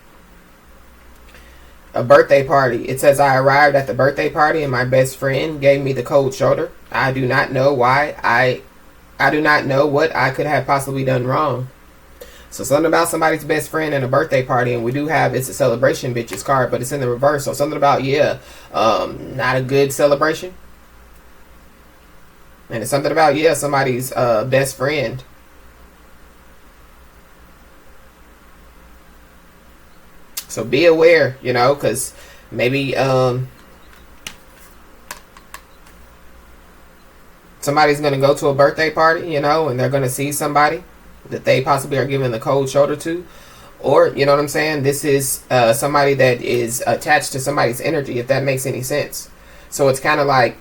a birthday party. It says, I arrived at the birthday party and my best friend gave me the cold shoulder. I do not know why. I do not know what I could have possibly done wrong. So something about somebody's best friend and a birthday party, and we do have It's a Celebration Bitches card, but it's in the reverse. So something about, yeah, not a good celebration. And it's something about, yeah, somebody's best friend. So be aware, you know, because maybe somebody's going to go to a birthday party, you know, and they're going to see somebody that they possibly are giving the cold shoulder to. Or, you know what I'm saying, this is somebody that is attached to somebody's energy, if that makes any sense. So it's kind of like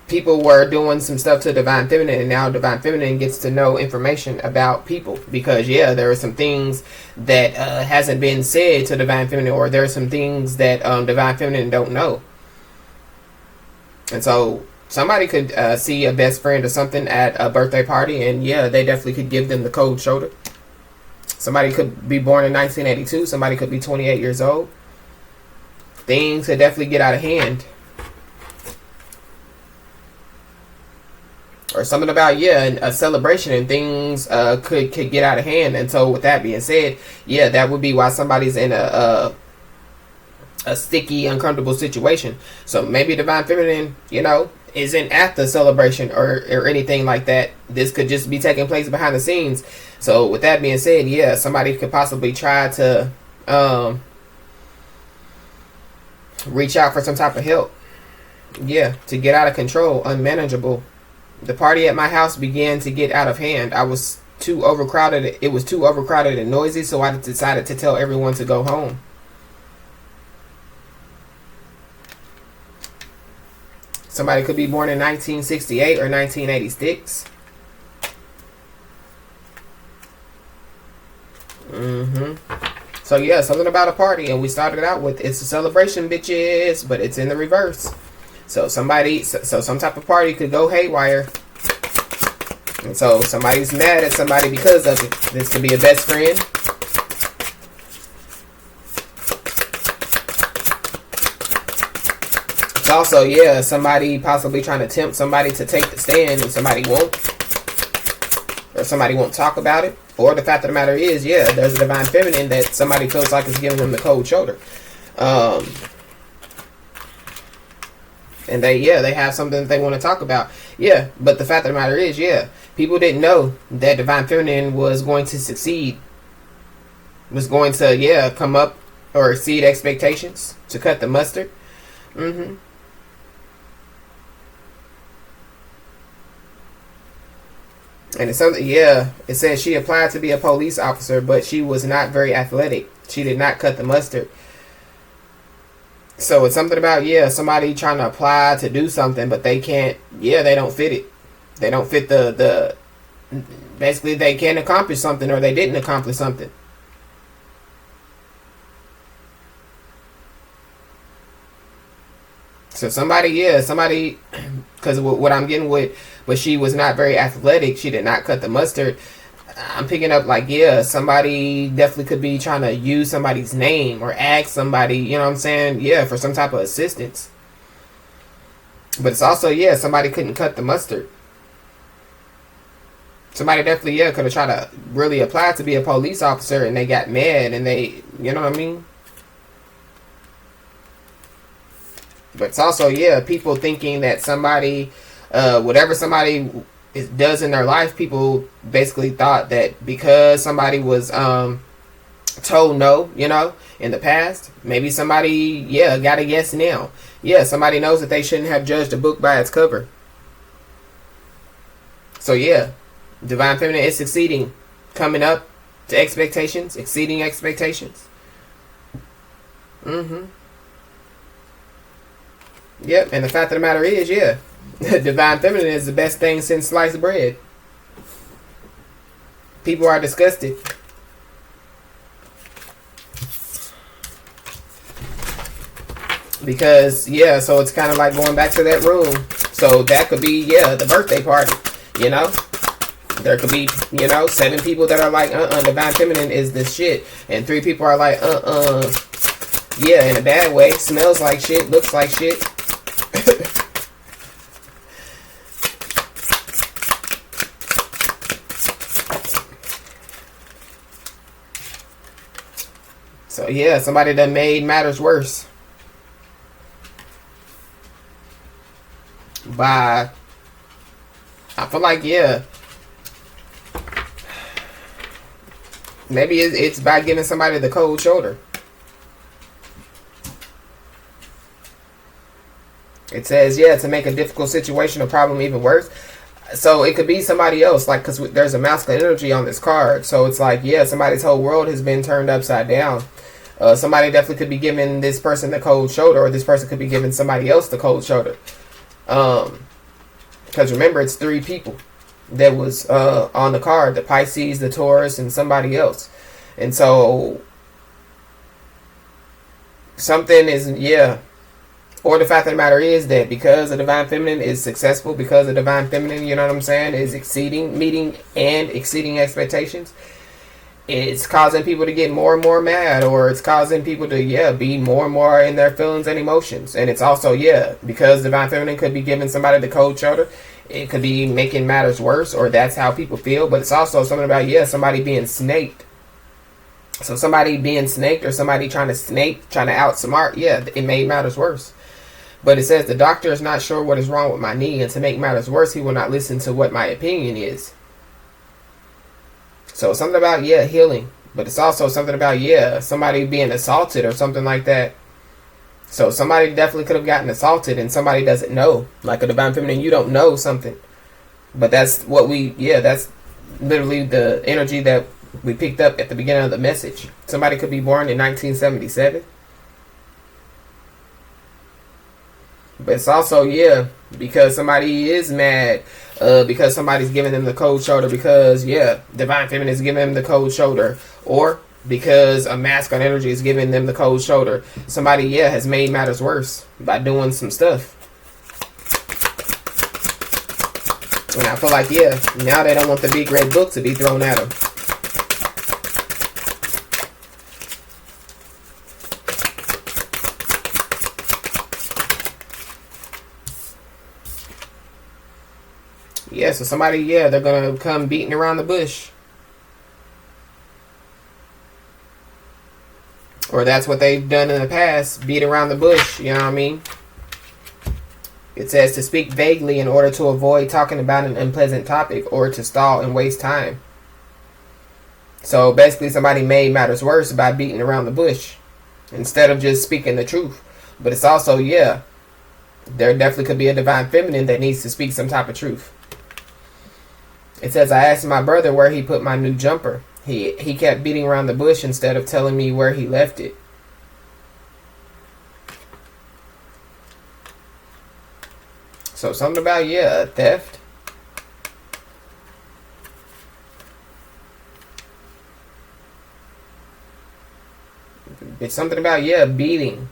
people were doing some stuff to Divine Feminine, and now Divine Feminine gets to know information about people. Because, yeah, there are some things that hasn't been said to Divine Feminine, or there are some things that Divine Feminine don't know. And so somebody could see a best friend or something at a birthday party, and yeah, they definitely could give them the cold shoulder. Somebody could be born in 1982. Somebody could be 28 years old. Things could definitely get out of hand. Or something about, yeah, a celebration, and things could get out of hand. And so with that being said, yeah, that would be why somebody's in a sticky, uncomfortable situation. So maybe Divine Feminine, you know, isn't at the celebration or anything like that. This could just be taking place behind the scenes. So with that being said, yeah, somebody could possibly try to reach out for some type of help. Yeah, to get out of control, unmanageable. The party at my house began to get out of hand. I was too overcrowded. It was too overcrowded and noisy, so I decided to tell everyone to go home. Somebody could be born in 1968 or 1986. So yeah, something about a party, and we started out with It's a Celebration, bitches, but it's in the reverse. So some type of party could go haywire. And so somebody's mad at somebody because of it. This could be a best friend. It's also, yeah, somebody possibly trying to tempt somebody to take the stand, and somebody won't. Or somebody won't talk about it. Or the fact of the matter is, yeah, there's a Divine Feminine that somebody feels like is giving them the cold shoulder. And they have something that they want to talk about. Yeah, but the fact of the matter is, yeah, People didn't know that divine feminine was going to succeed, was going to, come up or exceed expectations, to cut the mustard. And it's something, it says she applied to be a police officer, but she was not very athletic. She did not cut the mustard. So it's something about, somebody trying to apply to do something, but they can't, they don't fit it. They don't fit the basically they can't accomplish something, or they didn't accomplish something. So somebody, because what I'm getting with, but she was not very athletic. She did not cut the mustard. I'm picking up like, somebody definitely could be trying to use somebody's name or ask somebody, you know what I'm saying? For some type of assistance. But it's also, somebody couldn't cut the mustard. Somebody definitely, could have tried to really apply to be a police officer, and they got mad, and they, you know what I mean? But it's also, people thinking that somebody, whatever somebody does in their life, people basically thought that because somebody was told no, in the past, maybe somebody, got a yes now. Somebody knows that they shouldn't have judged a book by its cover. So, divine feminine is succeeding, coming up to expectations, exceeding expectations. Yep, and the fact of the matter is, divine feminine is the best thing since sliced bread. People are disgusted. Because, so it's kind of like going back to that room. So that could be, the birthday party, There could be, 7 people that are like, divine feminine is the shit. And 3 people are like, in a bad way. Smells like shit, looks like shit. So somebody that made matters worse by, I feel like, maybe it's by giving somebody the cold shoulder. It says, to make a difficult situation or problem even worse. So it could be somebody else, like, because there's a masculine energy on this card. So it's like, somebody's whole world has been turned upside down. Somebody definitely could be giving this person the cold shoulder, or this person could be giving somebody else the cold shoulder. Because remember, it's 3 people that was on the card: the Pisces, the Taurus, and somebody else. And so something is, or the fact of the matter is that because the divine feminine is successful, because the divine feminine, you know what I'm saying, is meeting and exceeding expectations, it's causing people to get more and more mad, or it's causing people to, be more and more in their feelings and emotions. And it's also, because divine feminine could be giving somebody the cold shoulder, it could be making matters worse, or that's how people feel. But it's also something about, somebody being snaked. So somebody being snaked, or somebody trying to outsmart, it made matters worse. But it says the doctor is not sure what is wrong with my knee, and to make matters worse, he will not listen to what my opinion is. So something about, healing. But it's also something about, somebody being assaulted or something like that. So somebody definitely could have gotten assaulted, and somebody doesn't know. Like a divine feminine, you don't know something. But that's what that's literally the energy that we picked up at the beginning of the message. Somebody could be born in 1977. But it's also, because somebody is mad, because somebody's giving them the cold shoulder, because, divine feminine is giving them the cold shoulder, or because a masculine energy is giving them the cold shoulder. Somebody, has made matters worse by doing some stuff. And I feel like, now they don't want the big red book to be thrown at them. So somebody, they're going to come beating around the bush. Or that's what they've done in the past, beat around the bush, you know what I mean? It says to speak vaguely in order to avoid talking about an unpleasant topic or to stall and waste time. So basically somebody made matters worse by beating around the bush instead of just speaking the truth. But it's also, yeah, there definitely could be a divine feminine that needs to speak some type of truth. It says, I asked my brother where he put my new jumper. He kept beating around the bush instead of telling me where he left it. So something about, yeah, theft. It's something about, yeah, beating.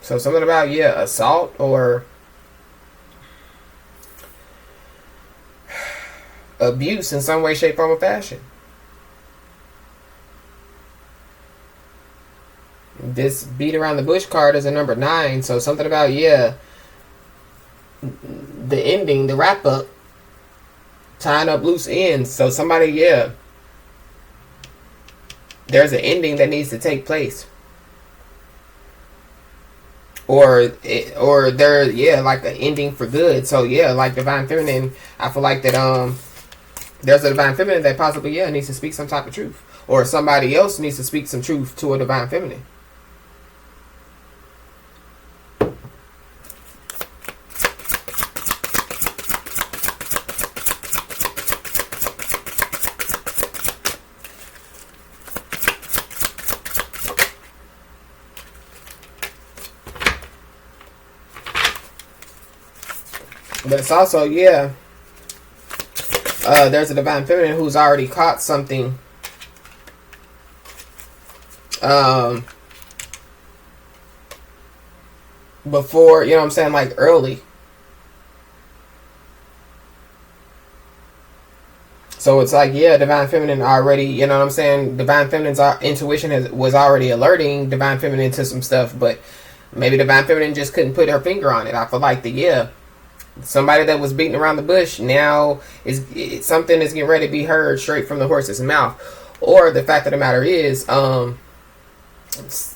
So something about, yeah, assault or abuse in some way, shape, form, or fashion. This beat around the bush card is a number 9. So something about, yeah, the ending, the wrap up, tying up loose ends. So somebody, yeah, there's an ending that needs to take place. Or there, yeah, like an ending for good. So yeah, like divine feminine, I feel like that there's a divine feminine that possibly, yeah, needs to speak some type of truth. Or somebody else needs to speak some truth to a divine feminine. But it's also, yeah, there's a divine feminine who's already caught something before, you know what I'm saying, like early. So it's like, yeah, divine feminine already, you know what I'm saying, divine feminine's intuition was already alerting divine feminine to some stuff, but maybe divine feminine just couldn't put her finger on it. I feel like yeah, somebody that was beating around the bush now something is getting ready to be heard straight from the horse's mouth. Or the fact of the matter is,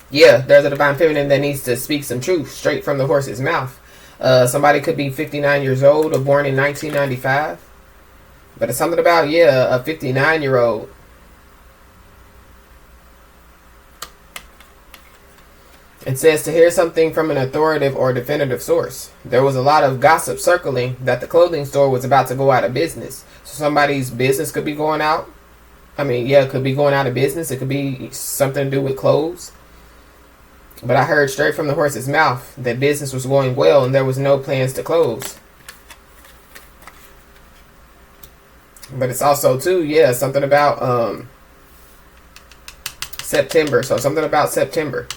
yeah, there's a divine feminine that needs to speak some truth straight from the horse's mouth. Somebody could be 59 years old or born in 1995. But it's something about, yeah, a 59-year-old. It says to hear something from an authoritative or definitive source. There was a lot of gossip circling that the clothing store was about to go out of business. So somebody's business could be going out. I mean, yeah, it could be going out of business. It could be something to do with clothes. But I heard straight from the horse's mouth that business was going well and there was no plans to close. But it's also, too, yeah, something about September. So something about September.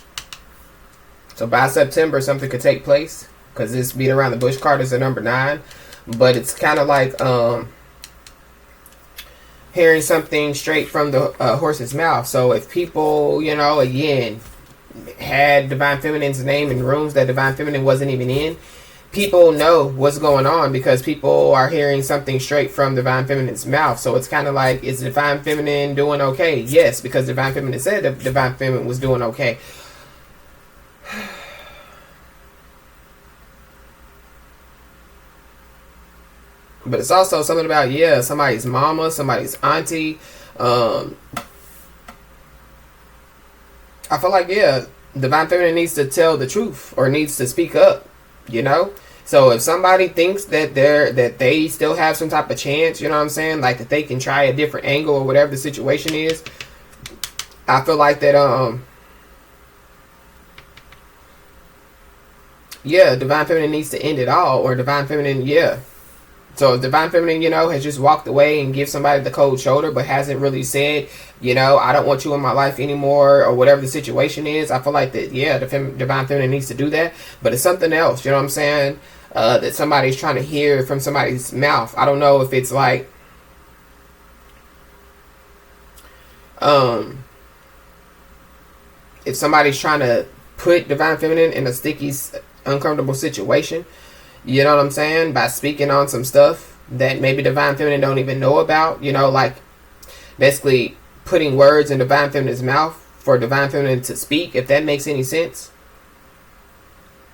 So by September, something could take place. Because this beat around the bush card is a number 9. But it's kind of like hearing something straight from the horse's mouth. So if people, you know, again, had Divine Feminine's name in rooms that Divine Feminine wasn't even in, people know what's going on because people are hearing something straight from Divine Feminine's mouth. So it's kind of like, is Divine Feminine doing okay? Yes, because Divine Feminine said that Divine Feminine was doing okay. But it's also something about, yeah, somebody's mama, somebody's auntie. I feel like, yeah, Divine Feminine needs to tell the truth or needs to speak up, you know? So if somebody thinks that they still have some type of chance, you know what I'm saying? Like that they can try a different angle or whatever the situation is. I feel like that, yeah, Divine Feminine needs to end it all, or Divine Feminine, yeah. So if Divine Feminine, you know, has just walked away and give somebody the cold shoulder, but hasn't really said, you know, I don't want you in my life anymore, or whatever the situation is, I feel like that, yeah, Divine Feminine needs to do that. But it's something else, you know what I'm saying, that somebody's trying to hear from somebody's mouth. I don't know if it's like, if somebody's trying to put Divine Feminine in a sticky, uncomfortable situation, you know what I'm saying, by speaking on some stuff that maybe Divine Feminine don't even know about, you know, like basically putting words in Divine Feminine's mouth for Divine Feminine to speak, if that makes any sense.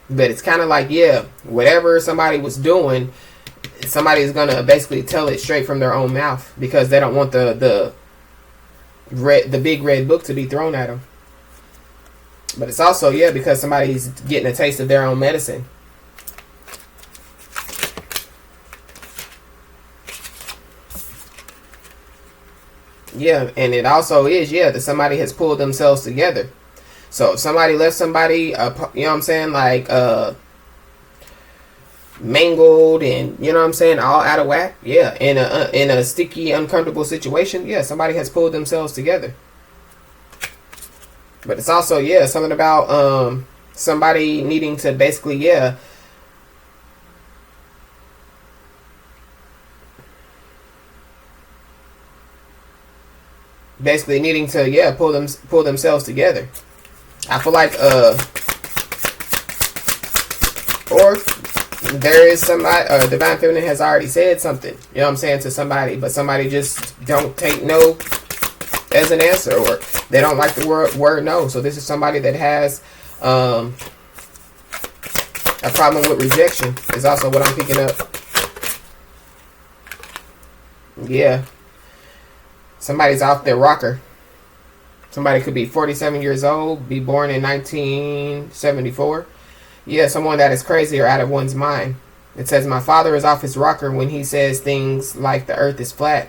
But it's kind of like, yeah, whatever somebody was doing, somebody is going to basically tell it straight from their own mouth, because they don't want the big red book to be thrown at them. But it's also, yeah, because somebody's getting a taste of their own medicine. Yeah, and it also is, yeah, that somebody has pulled themselves together. So if somebody left somebody, you know what I'm saying, like, mangled and, you know what I'm saying, all out of whack, yeah, in a sticky, uncomfortable situation, yeah, somebody has pulled themselves together. But it's also, yeah, something about somebody needing to basically, yeah, pull themselves together. I feel like or there is somebody, Divine Feminine has already said something, you know what I'm saying, to somebody, but somebody just don't take no as an answer, or they don't like the word no. So this is somebody that has a problem with rejection, is also what I'm picking up. Yeah. Somebody's off their rocker. Somebody could be 47 years old, be born in 1974. Yeah, someone that is crazy or out of one's mind. It says, my father is off his rocker when he says things like the earth is flat.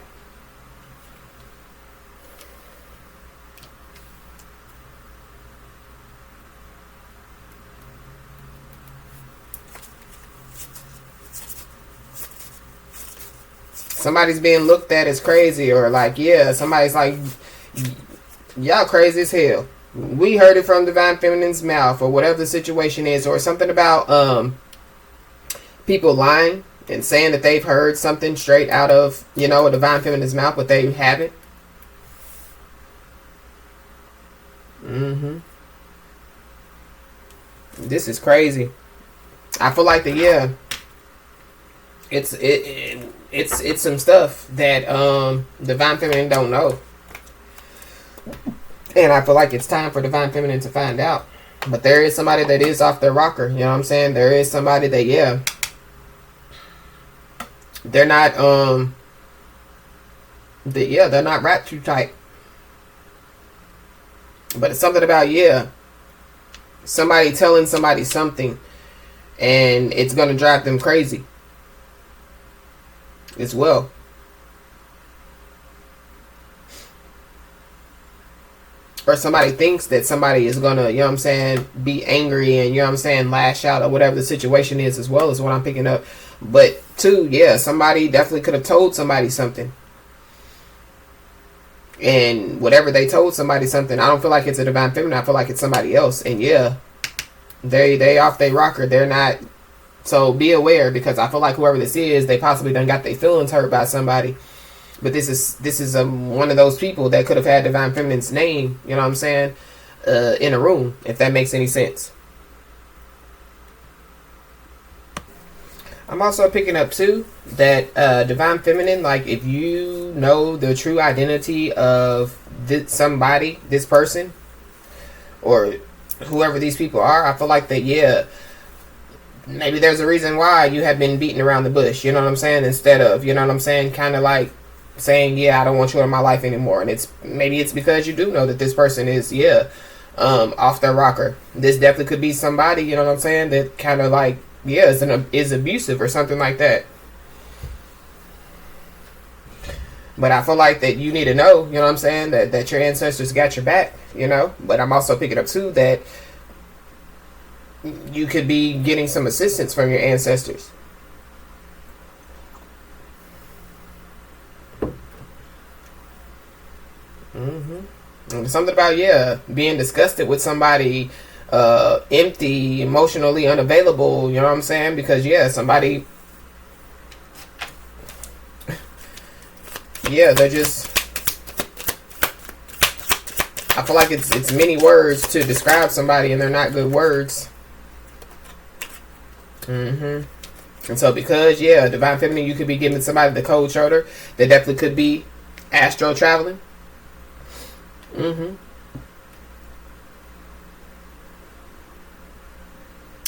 Somebody's being looked at as crazy, or like, yeah, somebody's like, y'all crazy as hell. We heard it from Divine Feminine's mouth, or whatever the situation is, or something about people lying and saying that they've heard something straight out of, you know, a Divine Feminine's mouth, but they haven't. This is crazy. I feel like it's some stuff that Divine Feminine don't know. And I feel like it's time for Divine Feminine to find out. But there is somebody that is off their rocker, you know what I'm saying? There is somebody that, yeah, they're not they're not wrapped too tight. But it's something about, yeah, somebody telling somebody something, and it's gonna drive them crazy as well. Or somebody thinks that somebody is gonna, you know what I'm saying, be angry and, you know what I'm saying, lash out, or whatever the situation is, as well, as what I'm picking up. But two, yeah, somebody definitely could have told somebody something. And whatever they told somebody something, I don't feel like it's a Divine Feminine, I feel like it's somebody else. And yeah, they off their rocker. They're not. So be aware, because I feel like whoever this is, they possibly done got their feelings hurt by somebody. But this is one of those people that could have had Divine Feminine's name, you know what I'm saying, in a room, if that makes any sense. I'm also picking up too that Divine Feminine, like, if you know the true identity of this person, or whoever these people are, I feel like that, yeah, maybe there's a reason why you have been beating around the bush, you know what I'm saying, instead of, you know what I'm saying, kind of like saying, yeah, I don't want you in my life anymore. And maybe it's because you do know that this person is, yeah, off their rocker. This definitely could be somebody, you know what I'm saying, that kind of like, yeah, is abusive or something like that. But I feel like that you need to know, you know what I'm saying, that your ancestors got your back, you know. But I'm also picking up too that you could be getting some assistance from your ancestors. And something about, yeah, being disgusted with somebody, empty, emotionally unavailable, you know what I'm saying? Because, yeah, somebody, yeah, they're just, I feel like it's many words to describe somebody, and they're not good words. And so because, yeah, Divine Feminine, you could be giving somebody the cold shoulder. They definitely could be astro traveling.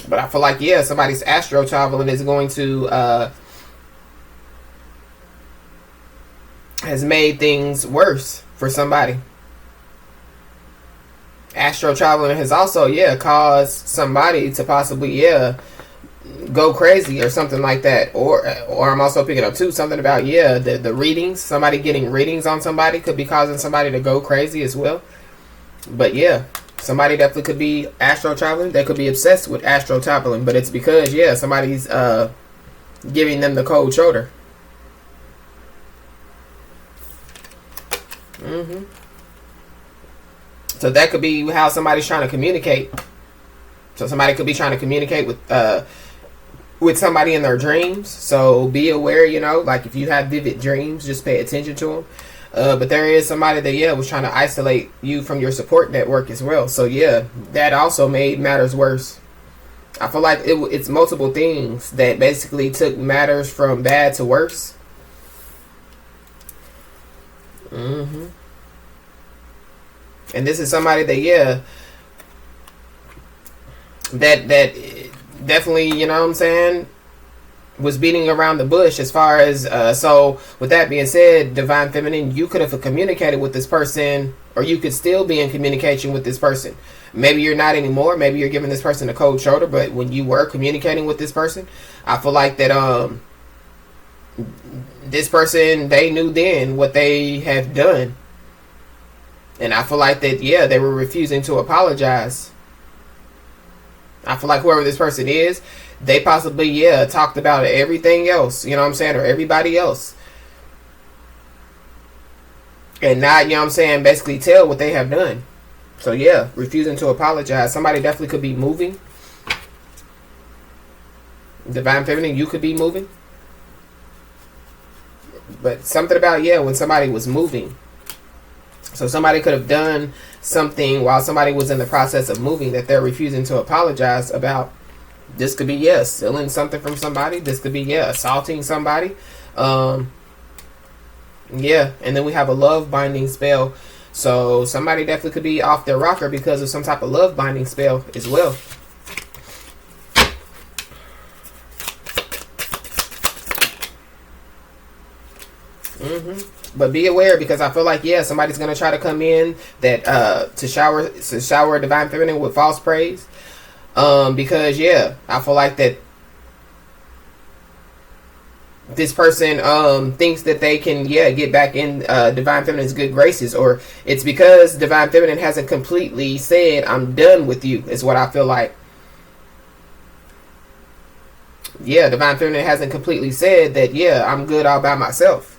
But I feel like, yeah, somebody's astro traveling is going to has made things worse for somebody. Astro traveling has also, yeah, caused somebody to possibly, yeah, go crazy or something like that. Or I'm also picking up too something about, yeah, the readings. Somebody getting readings on somebody could be causing somebody to go crazy as well. But yeah, somebody definitely could be astro traveling. They could be obsessed with astro traveling, but it's because, yeah, somebody's giving them the cold shoulder. So that could be how somebody's trying to communicate. So somebody could be trying to communicate with somebody in their dreams. So be aware, you know, like if you have vivid dreams, just pay attention to them. But there is somebody that, yeah, was trying to isolate you from your support network as well. So yeah, that also made matters worse. I feel like it's multiple things that basically took matters from bad to worse. And this is somebody that, yeah, that definitely, you know what I'm saying, was beating around the bush as far as, so with that being said, Divine Feminine, you could have communicated with this person, or you could still be in communication with this person. Maybe you're not anymore. Maybe you're giving this person a cold shoulder, but when you were communicating with this person, I feel like that, this person, they knew then what they have done. And I feel like that, yeah, they were refusing to apologize. I feel like whoever this person is, they possibly, yeah, talked about everything else, you know what I'm saying, or everybody else. And not, you know what I'm saying, basically tell what they have done. So yeah, refusing to apologize. Somebody definitely could be moving. Divine Feminine, you could be moving. But something about, yeah, when somebody was moving. So somebody could have done something while somebody was in the process of moving that they're refusing to apologize about. This could be, yeah, stealing something from somebody. This could be, yeah, assaulting somebody. Yeah, and then we have a love binding spell. So somebody definitely could be off their rocker because of some type of love binding spell as well. But be aware, because I feel like, yeah, somebody's gonna try to come in that to shower Divine Feminine with false praise. Because yeah, I feel like that this person thinks that they can, yeah, get back in Divine Feminine's good graces, or it's because Divine Feminine hasn't completely said I'm done with you, is what I feel like. Yeah, Divine Feminine hasn't completely said that, yeah, I'm good all by myself.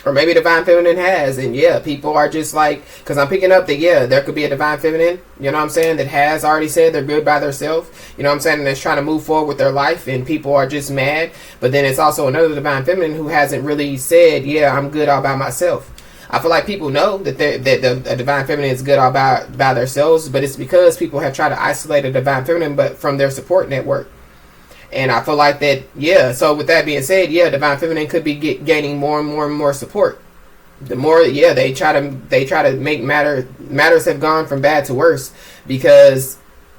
Or maybe Divine Feminine has, and yeah, people are just like, because I'm picking up that, yeah, there could be a Divine Feminine, you know what I'm saying, that has already said they're good by themselves, you know what I'm saying, and that's trying to move forward with their life, and people are just mad. But then it's also another Divine Feminine who hasn't really said, yeah, I'm good all by myself. I feel like people know that a Divine Feminine is good all by themselves, but it's because people have tried to isolate a Divine Feminine but from their support network. And I feel like that, yeah, so with that being said, yeah, Divine Feminine could be gaining more and more and more support. The more, yeah, they try to make matters have gone from bad to worse because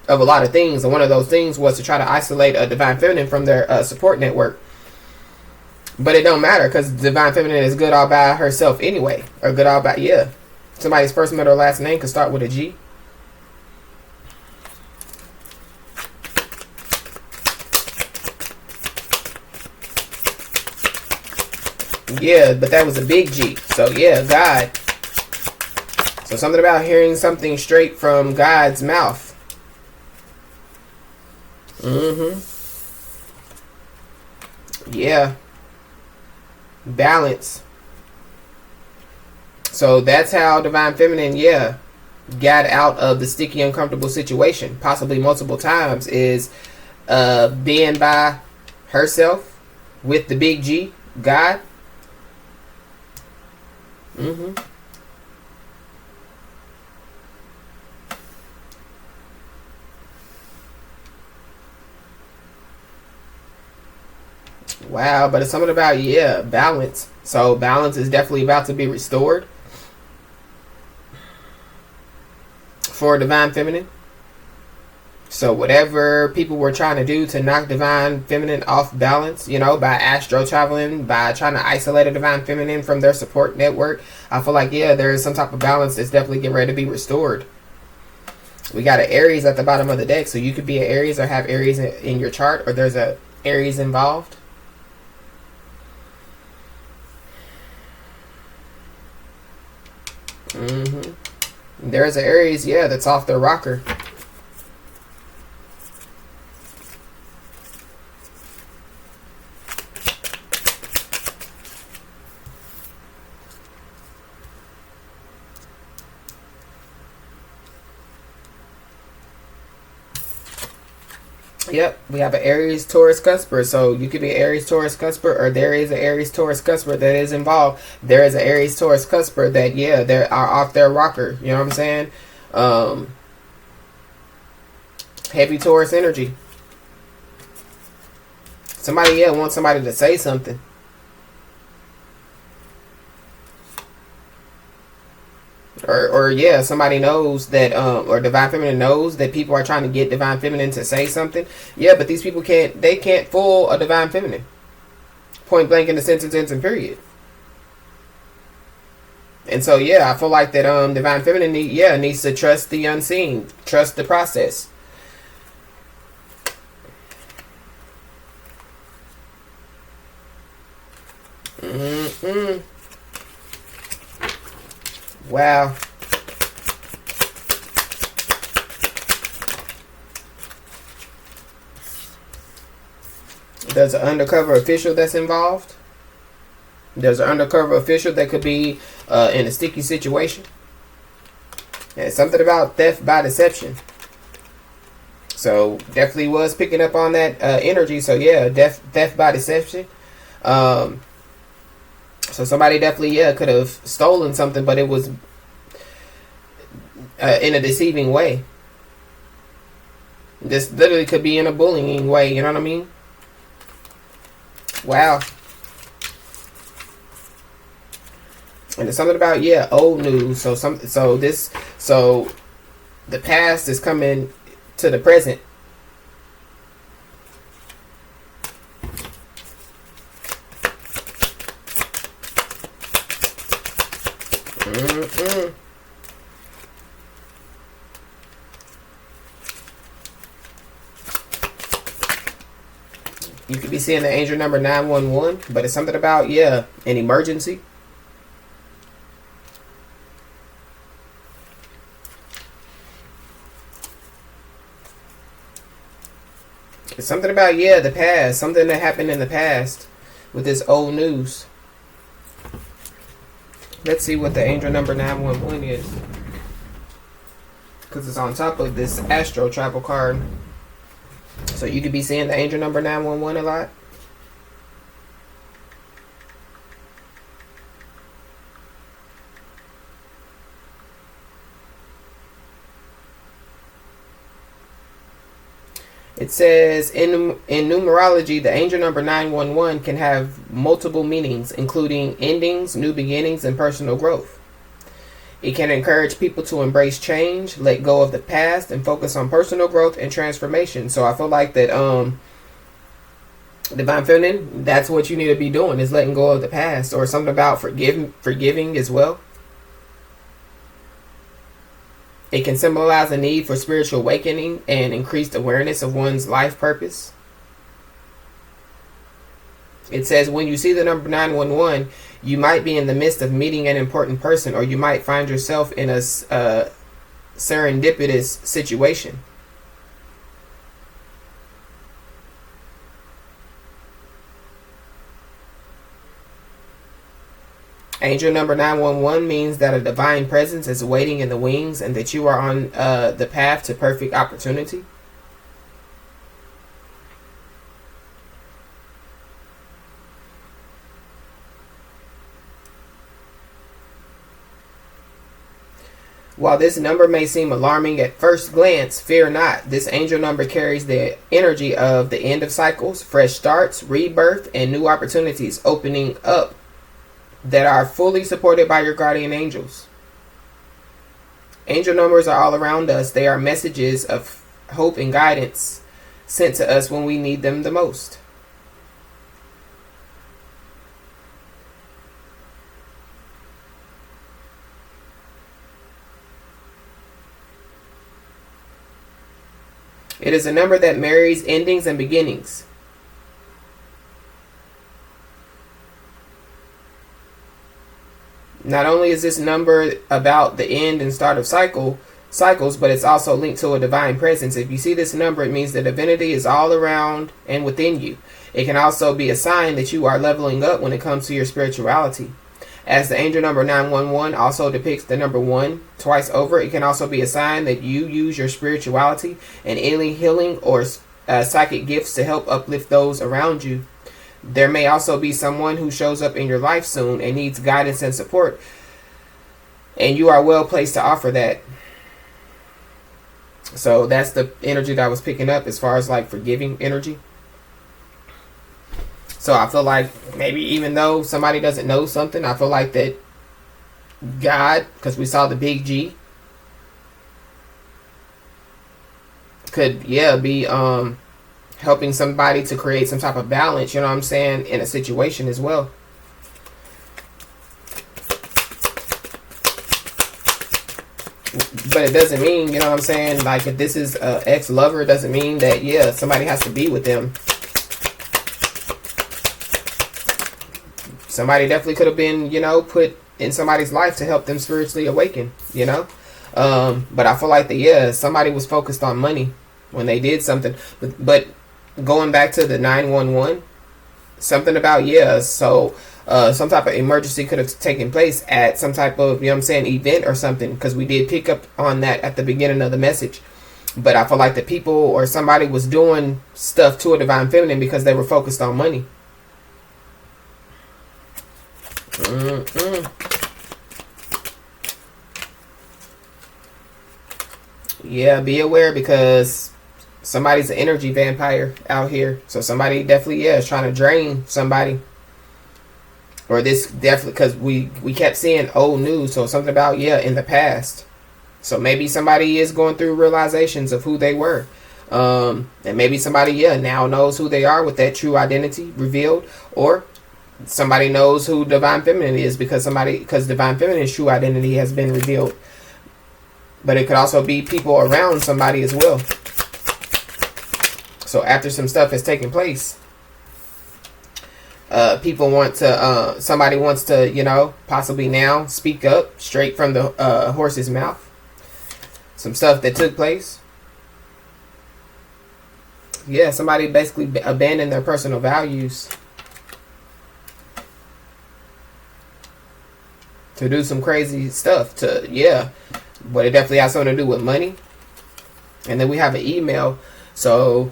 of a lot of things. And one of those things was to try to isolate a Divine Feminine from their support network. But it don't matter, because Divine Feminine is good all by herself anyway. Or good all by, yeah. Somebody's first, middle, or last name could start with a G. Yeah, but that was a big G. So yeah, God. So something about hearing something straight from God's mouth. Yeah. Balance. So that's how Divine Feminine, yeah, got out of the sticky, uncomfortable situation, possibly multiple times, is being by herself with the big G, God. Wow, but it's something about, yeah, balance. So balance is definitely about to be restored for Divine Feminine. So whatever people were trying to do to knock divine feminine off balance, by astro traveling, by trying to isolate a divine feminine from their support network, I feel like, yeah, there is some type of balance that's definitely getting ready to be restored. We got an Aries at the bottom of the deck, so you could be an Aries or have Aries in your chart, or there's a Aries involved. There's an Aries, yeah, that's off their rocker. Yep, we have an Aries Taurus cusper. So you could be an Aries Taurus cusper, or there is an Aries Taurus cusper that is involved. There is an Aries Taurus cusper that, yeah, they are off their rocker. You know what I'm saying? Heavy Taurus energy. Somebody, yeah, wants somebody to say something. Or yeah, somebody knows that, or Divine Feminine knows that people are trying to get Divine Feminine to say something. Yeah, but these people can't fool a Divine Feminine. Point blank in the sentence and period. And so, yeah, I feel like that Divine Feminine needs to trust the unseen. Trust the process. Wow. There's an undercover official that's involved. There's an undercover official that could be in a sticky situation. And something about theft by deception. So definitely was picking up on that energy. So yeah, theft by deception. So somebody definitely, could have stolen something, but it was in a deceiving way. This literally could be in a bullying way, you know what I mean? Wow. And it's something about, old news. So the past is coming to the present. You could be seeing the angel number 911, but it's something about, an emergency. It's something about, the past. Something that happened in the past with this old news. Let's see what the angel number 911 is. Because it's on top of this astro travel card. So you could be seeing the angel number 911 a lot. It says in numerology, the angel number 911 can have multiple meanings, including endings, new beginnings, and personal growth. It can encourage people to embrace change, let go of the past, and focus on personal growth and transformation. So I feel like that Divine Feminine, that's what you need to be doing, is letting go of the past, or something about forgiving as well. It can symbolize a need for spiritual awakening and increased awareness of one's life purpose. It says when you see the number 911, you might be in the midst of meeting an important person, or you might find yourself in a serendipitous situation. Angel number 911 means that a divine presence is waiting in the wings and that you are on the path to perfect opportunity. While this number may seem alarming at first glance, fear not. This angel number carries the energy of the end of cycles, fresh starts, rebirth, and new opportunities opening up that are fully supported by your guardian angels. Angel numbers are all around us. They are messages of hope, and guidance sent to us when we need them the most. It is a number that marries endings and beginnings. Not only is this number about the end and start of cycles, but it's also linked to a divine presence. If you see this number, it means the divinity is all around and within you. It can also be a sign that you are leveling up when it comes to your spirituality. As the angel number 911 also depicts the number 1 twice over, it can also be a sign that you use your spirituality and any healing or psychic gifts to help uplift those around you. There may also be someone who shows up in your life soon and needs guidance and support, and you are well placed to offer that. So that's the energy that I was picking up as far as like forgiving energy. So I feel like maybe even though somebody doesn't know something, I feel like that God, because we saw the big G, could be helping somebody to create some type of balance, you know what I'm saying, in a situation as well. But it doesn't mean, you know what I'm saying, like if this is an ex-lover, it doesn't mean that, somebody has to be with them. Somebody definitely could have been, put in somebody's life to help them spiritually awaken, But I feel like that, somebody was focused on money when they did something. But going back to the 911, something about, so some type of emergency could have taken place at some type of, event or something, because we did pick up on that at the beginning of the message. But I feel like the people or somebody was doing stuff to a divine feminine because they were focused on money. Yeah, be aware because somebody's an energy vampire out here. So somebody definitely, is trying to drain somebody. Or this definitely, because we kept seeing old news. So something about, in the past. So maybe somebody is going through realizations of who they were. And maybe somebody, now knows who they are with that true identity revealed. Or somebody knows who Divine Feminine is because Divine Feminine's true identity has been revealed. But it could also be people around somebody as well. So after some stuff has taken place, people want to, somebody wants to, possibly now speak up straight from the horse's mouth. Some stuff that took place. Yeah, somebody basically abandoned their personal values to do some crazy stuff. But it definitely has something to do with money. And then we have an email. So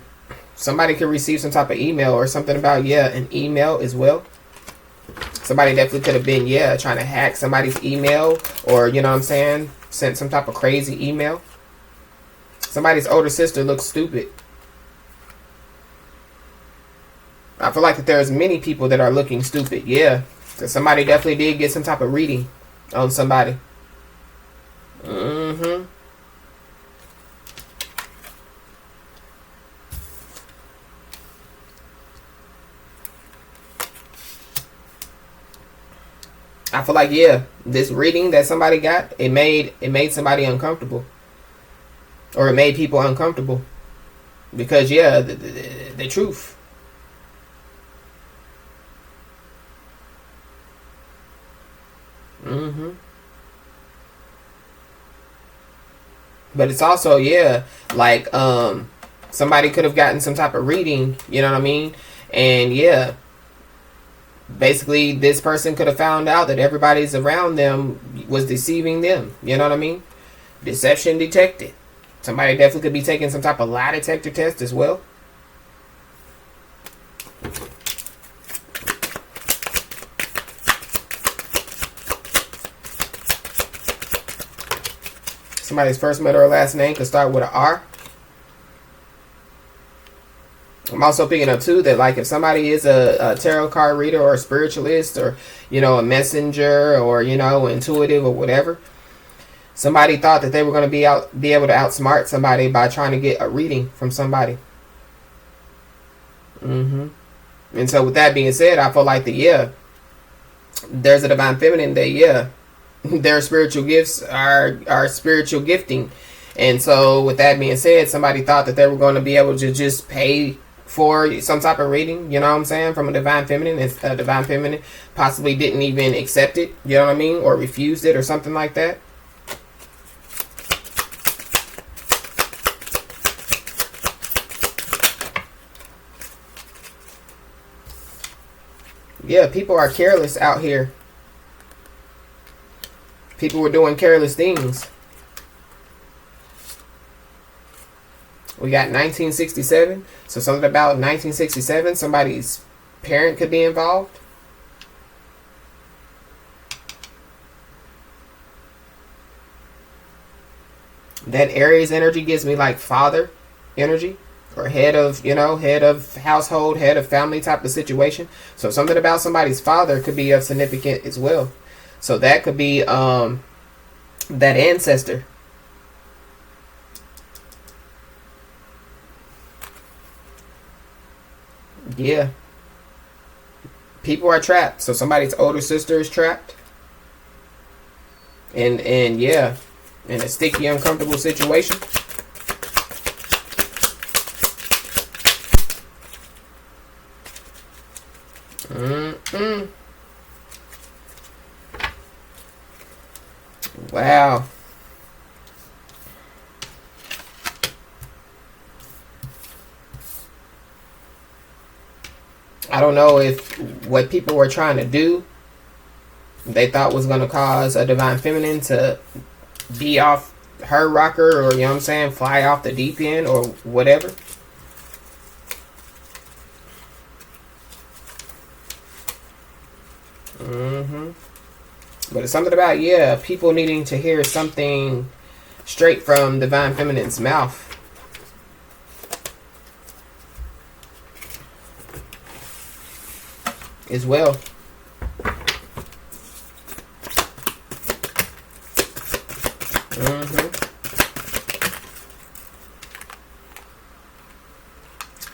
somebody could receive some type of email or something about, an email as well. Somebody definitely could have been, trying to hack somebody's email or, sent some type of crazy email. Somebody's older sister looks stupid. I feel like that there's many people that are looking stupid. Yeah. So somebody definitely did get some type of reading on somebody. I feel like, this reading that somebody got, it made somebody uncomfortable. Or it made people uncomfortable. Because, the truth. But it's also, like, somebody could have gotten some type of reading, you know what I mean? And, basically, this person could have found out that everybody's around them was deceiving them. You know what I mean? Deception detected. Somebody definitely could be taking some type of lie detector test as well. Somebody's first, middle, or last name could start with an R. I'm also picking up too that like if somebody is a tarot card reader or a spiritualist or a messenger or intuitive or whatever, Somebody thought that they were going to be able to outsmart somebody by trying to get a reading from somebody. And so with that being said, I feel like there's a divine feminine that their spiritual gifts are spiritual gifting. And so with that being said, somebody thought that they were going to be able to just pay for some type of reading, you know what I'm saying, from a divine feminine. And a divine feminine possibly didn't even accept it, you know what I mean, or refused it or something like that. Yeah, people are careless out here. People were doing careless things. We got 1967. So something about 1967, somebody's parent could be involved. That Aries energy gives me like father energy, or head of household, head of family type of situation. So something about somebody's father could be of significant as well. So that could be that ancestor. Yeah. People are trapped. So somebody's older sister is trapped. And yeah, in a sticky, uncomfortable situation. Wow. I don't know if what people were trying to do, they thought was going to cause a divine feminine to be off her rocker, or, you know what I'm saying, fly off the deep end or whatever. But it's something about, people needing to hear something straight from divine feminine's mouth. As well.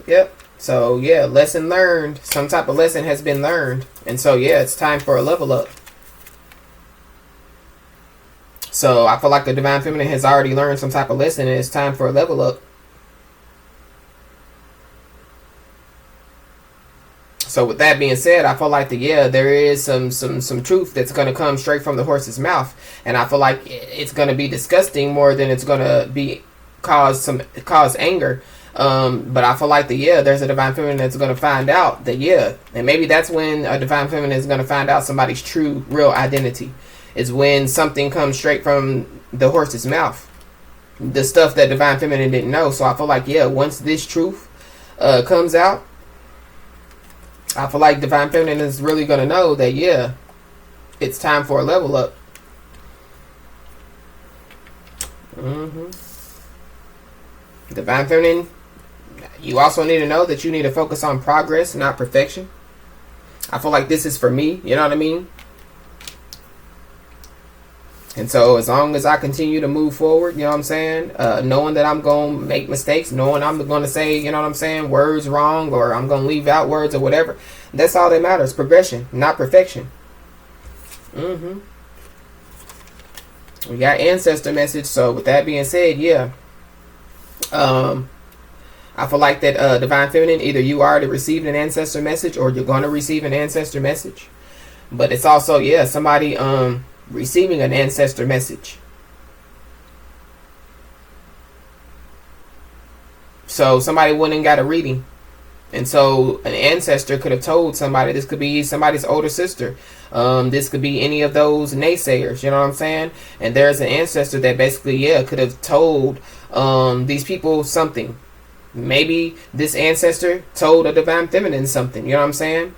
Yep. So lesson learned. Some type of lesson has been learned. And so it's time for a level up. So I feel like the divine feminine has already learned some type of lesson, and it's time for a level up. So with that being said, I feel like there is some truth that's going to come straight from the horse's mouth, and I feel like it's going to be disgusting more than it's going to be cause anger. But I feel like there's a divine feminine that's going to find out that and maybe that's when a divine feminine is going to find out somebody's true, real identity. Is when something comes straight from the horse's mouth, the stuff that divine feminine didn't know. So I feel like once this truth comes out, I feel like divine feminine is really going to know that it's time for a level up. Divine feminine, you also need to know that you need to focus on progress, not perfection. I feel like this is for me, you know what I mean? And so as long as I continue to move forward, you know what I'm saying, knowing that I'm going to make mistakes, knowing I'm going to say, you know what I'm saying, words wrong, or I'm going to leave out words or whatever, that's all that matters. Progression, not perfection. We got ancestor message. So with that being said, I feel like that divine feminine, either you already received an ancestor message or you're going to receive an ancestor message. But it's also, somebody receiving an ancestor message. So somebody went and got a reading. And so an ancestor could have told somebody, this could be somebody's older sister. This could be any of those naysayers, you know what I'm saying? And there's an ancestor that basically, could have told these people something. Maybe this ancestor told a divine feminine something, you know what I'm saying?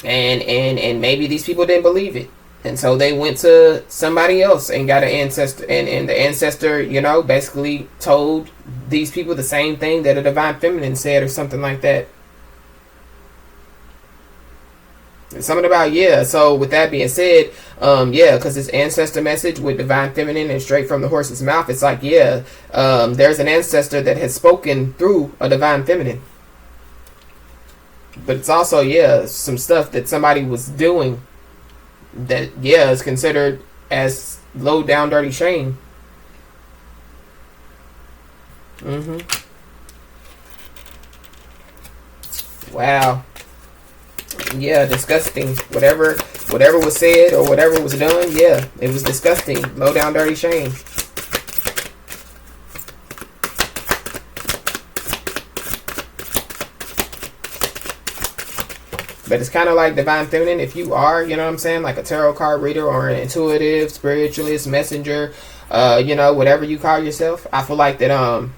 And maybe these people didn't believe it. And so they went to somebody else and got an ancestor. And the ancestor, basically told these people the same thing that a divine feminine said or something like that. And something about, so with that being said, Yeah, because this ancestor message with divine feminine and straight from the horse's mouth, it's like, yeah, there's an ancestor that has spoken through a divine feminine. But it's also, yeah, some stuff that somebody was doing that, yeah, is considered as low down dirty shame. Wow. Yeah, disgusting. Whatever was said or whatever was done, yeah, it was disgusting. Low down dirty shame. But it's kind of like divine feminine. If you are, you know what I'm saying, like a tarot card reader or an intuitive, spiritualist, messenger, you know, whatever you call yourself, I feel like that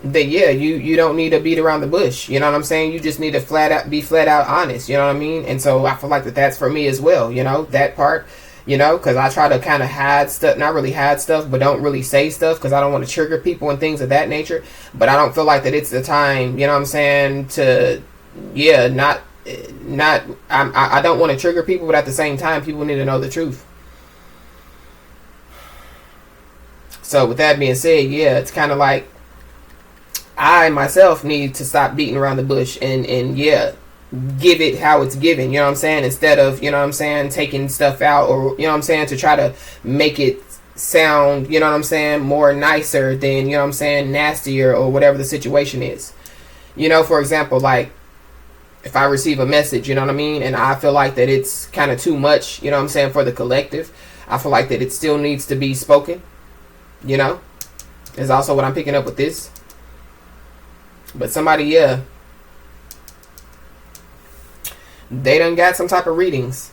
that yeah, you don't need to beat around the bush. You know what I'm saying? You just need to be flat out honest. You know what I mean? And so I feel like that's for me as well. You know, that part. You know, because I try to kind of hide stuff, not really hide stuff, but don't really say stuff because I don't want to trigger people and things of that nature. But I don't feel like that it's the time, you know what I'm saying, to, yeah, I don't want to trigger people, but at the same time, people need to know the truth. So with that being said, yeah, it's kind of like I myself need to stop beating around the bush and yeah, give it how it's given, you know what I'm saying, instead of, you know what I'm saying, taking stuff out, or, you know what I'm saying, to try to make it sound, you know what I'm saying, more nicer than, you know what I'm saying, nastier or whatever the situation is. You know, for example, like if I receive a message, you know what I mean, and I feel like that it's kind of too much, you know what I'm saying, for the collective, I feel like that it still needs to be spoken, you know, is also what I'm picking up with this. But somebody, yeah, they done got some type of readings.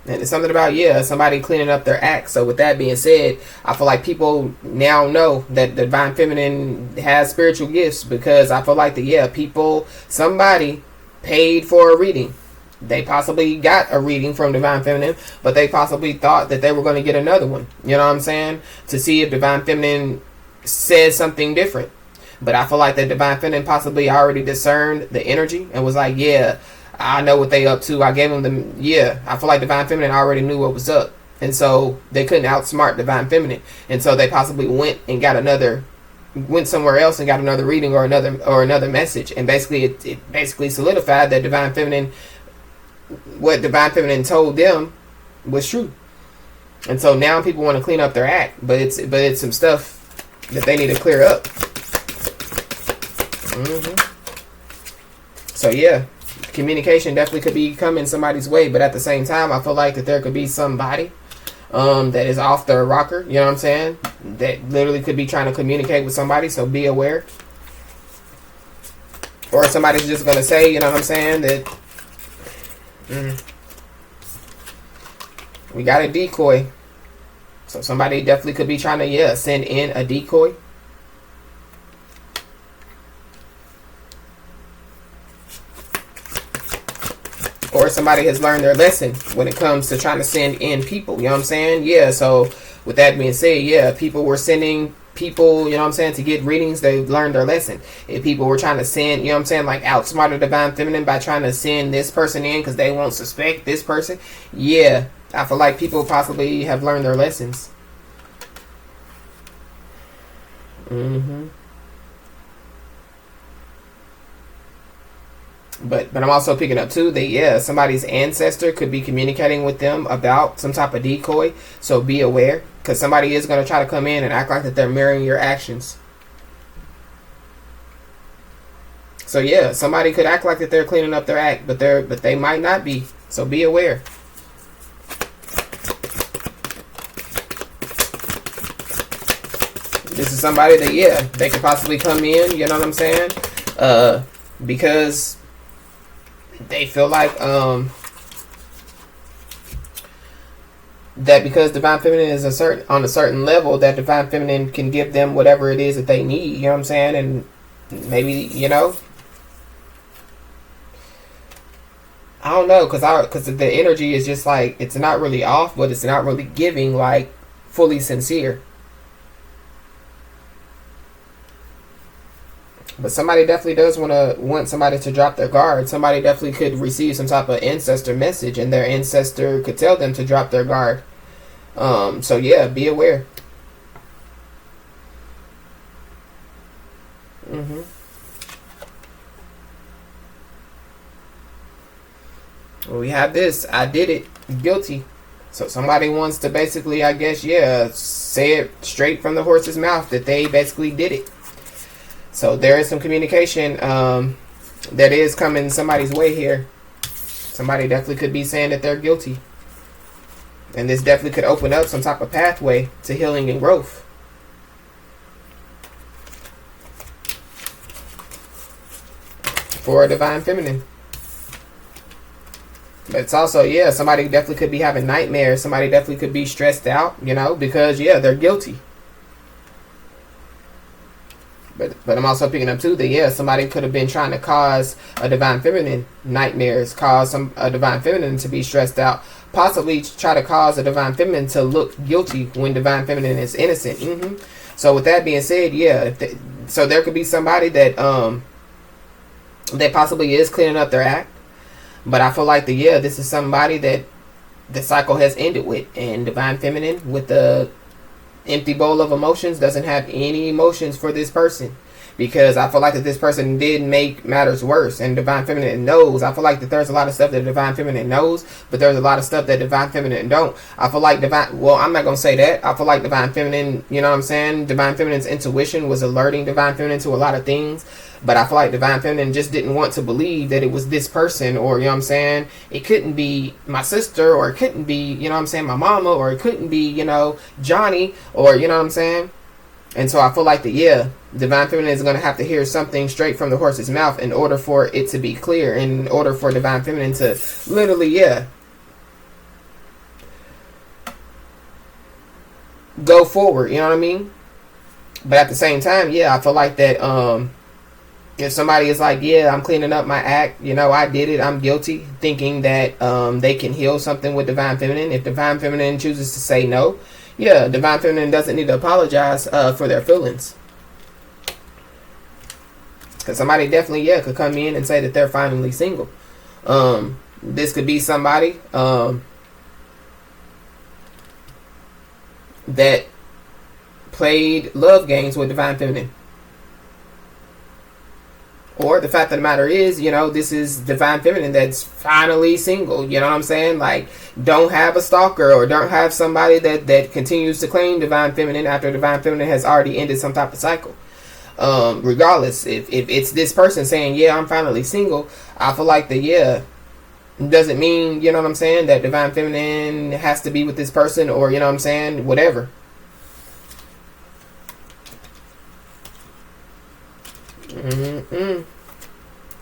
And it's something about, yeah, somebody cleaning up their act. So with that being said, I feel like people now know that the divine feminine has spiritual gifts, because I feel like that, yeah, somebody paid for a reading. They possibly got a reading from divine feminine, but they possibly thought that they were going to get another one. You know what I'm saying? To see if divine feminine says something different. But I feel like that divine feminine possibly already discerned the energy and was like, yeah, I know what they up to. I gave them the, yeah, I feel like divine feminine already knew what was up. And so they couldn't outsmart divine feminine. And so they possibly went somewhere else and got another reading or another message. And basically it basically solidified that divine feminine, what divine feminine told them was true. And so now people want to clean up their act, but it's some stuff that they need to clear up. So yeah, communication definitely could be coming somebody's way, but at the same time, I feel like that there could be somebody that is off their rocker, you know what I'm saying, that literally could be trying to communicate with somebody, so be aware. Or somebody's just going to say, you know what I'm saying, that we got a decoy. So somebody definitely could be trying to, yeah, send in a decoy. Or somebody has learned their lesson when it comes to trying to send in people. You know what I'm saying? Yeah, so with that being said, yeah, people were sending people, you know what I'm saying, to get readings. They learned their lesson. If people were trying to send, you know what I'm saying, like outsmart the divine feminine by trying to send this person in because they won't suspect this person. Yeah, I feel like people possibly have learned their lessons. But I'm also picking up too that, yeah, somebody's ancestor could be communicating with them about some type of decoy. So be aware, because somebody is going to try to come in and act like that they're mirroring your actions. So yeah, somebody could act like that they're cleaning up their act, but they might not be. So be aware. This is somebody that, yeah, they could possibly come in, you know what I'm saying? Because they feel like that because divine feminine is on a certain level, that divine feminine can give them whatever it is that they need, you know what I'm saying? And maybe, you know, I don't know, because the energy is just like, it's not really off, but it's not really giving like fully sincere. But somebody definitely does want somebody to drop their guard. Somebody definitely could receive some type of ancestor message, and their ancestor could tell them to drop their guard. So yeah, be aware. We have this. I did it. Guilty. So somebody wants to basically, I guess, say it straight from the horse's mouth that they basically did it. So there is some communication that is coming somebody's way here. Somebody definitely could be saying that they're guilty. And this definitely could open up some type of pathway to healing and growth. For a divine feminine. But it's also, somebody definitely could be having nightmares. Somebody definitely could be stressed out, because, they're guilty. But I'm also picking up, too, that, somebody could have been trying to cause a divine feminine nightmares, cause a divine feminine to be stressed out, possibly try to cause a divine feminine to look guilty when divine feminine is innocent. So with that being said, so there could be somebody that that possibly is cleaning up their act. But I feel like this is somebody that the cycle has ended with. And divine feminine with the empty bowl of emotions doesn't have any emotions for this person. Because I feel like that this person did make matters worse. And divine feminine knows. I feel like that there's a lot of stuff that divine feminine knows. But there's a lot of stuff that divine feminine don't. I feel like I'm not going to say that. I feel like divine feminine, divine feminine's intuition was alerting divine feminine to a lot of things. But I feel like divine feminine just didn't want to believe that it was this person, or, it couldn't be my sister, or it couldn't be, my mama, or it couldn't be, Johnny, or, And so I feel like divine feminine is going to have to hear something straight from the horse's mouth in order for it to be clear, in order for divine feminine to literally, go forward, But at the same time, I feel like that, if somebody is like, I'm cleaning up my act, I did it, I'm guilty, thinking that they can heal something with divine feminine. If divine feminine chooses to say no, divine feminine doesn't need to apologize for their feelings. Because somebody definitely, could come in and say that they're finally single. This could be somebody that played love games with divine feminine. Or the fact of the matter is, this is divine feminine that's finally single. You know what I'm saying? Like, don't have a stalker, or don't have somebody that continues to claim divine feminine after divine feminine has already ended some type of cycle. Regardless, if it's this person saying, I'm finally single, I feel like doesn't mean, that divine feminine has to be with this person, or, whatever.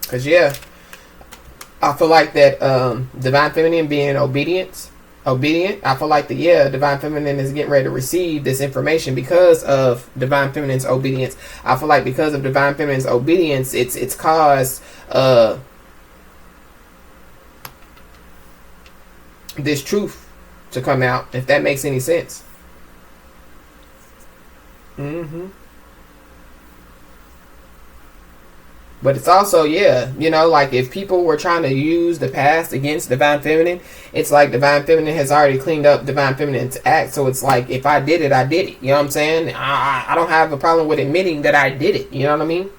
Because I feel like that divine feminine being obedient, I feel like divine feminine is getting ready to receive this information because of divine feminine's obedience. I feel like because of divine feminine's obedience, it's caused this truth to come out, if that makes any sense. But it's also, like if people were trying to use the past against divine feminine, it's like divine feminine has already cleaned up divine feminine's act. So it's like, if I did it, I did it. You know what I'm saying? I don't have a problem with admitting that I did it. You know what I mean?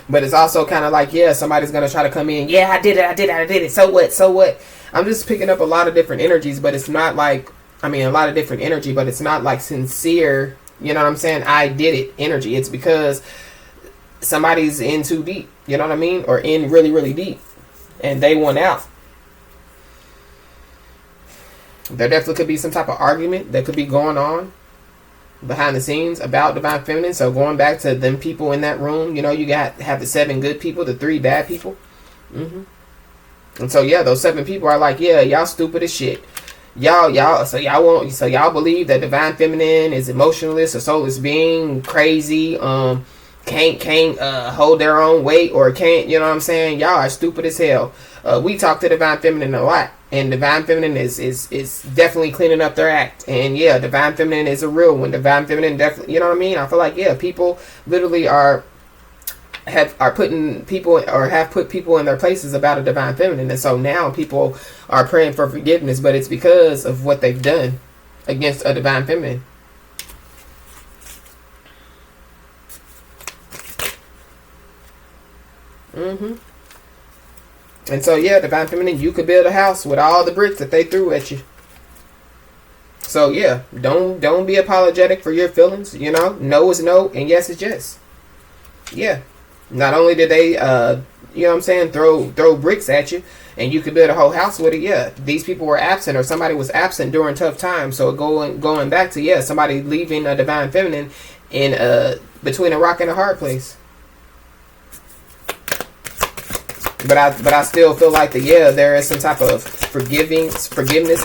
But it's also kind of like, somebody's going to try to come in. I did it. So what? I'm just picking up a lot of different energies, but it's not like, a lot of different energy, but it's not like sincere, you know what I'm saying, I did it energy. It's because somebody's in too deep, you know what I mean? Or in really, really deep. And they want out. There definitely could be some type of argument that could be going on behind the scenes about divine feminine. So going back to them people in that room, you have the 7 good people, the 3 bad people. And so those 7 people are like, y'all stupid as shit. Y'all believe that divine feminine is emotionless, a soulless being, crazy, can't hold their own weight, or can't, you know what I'm saying? Y'all are stupid as hell. We talk to divine feminine a lot. And divine feminine is definitely cleaning up their act. And yeah, divine feminine is a real one. Divine feminine definitely, you know what I mean? I feel like, yeah, people literally are putting people, or have put people in their places about a divine feminine. And so now people are praying for forgiveness, but it's because of what they've done against a divine feminine. And so yeah, divine feminine, you could build a house with all the bricks that they threw at you. So yeah, don't be apologetic for your feelings. You know, no is no and yes is yes. Yeah. Not only did they you know what I'm saying, throw bricks at you and you could build a whole house with it, yeah. These people were absent, or somebody was absent during tough times. So going back to, yeah, somebody leaving a divine feminine in between a rock and a hard place. But I still feel like that, yeah, there is some type of forgiveness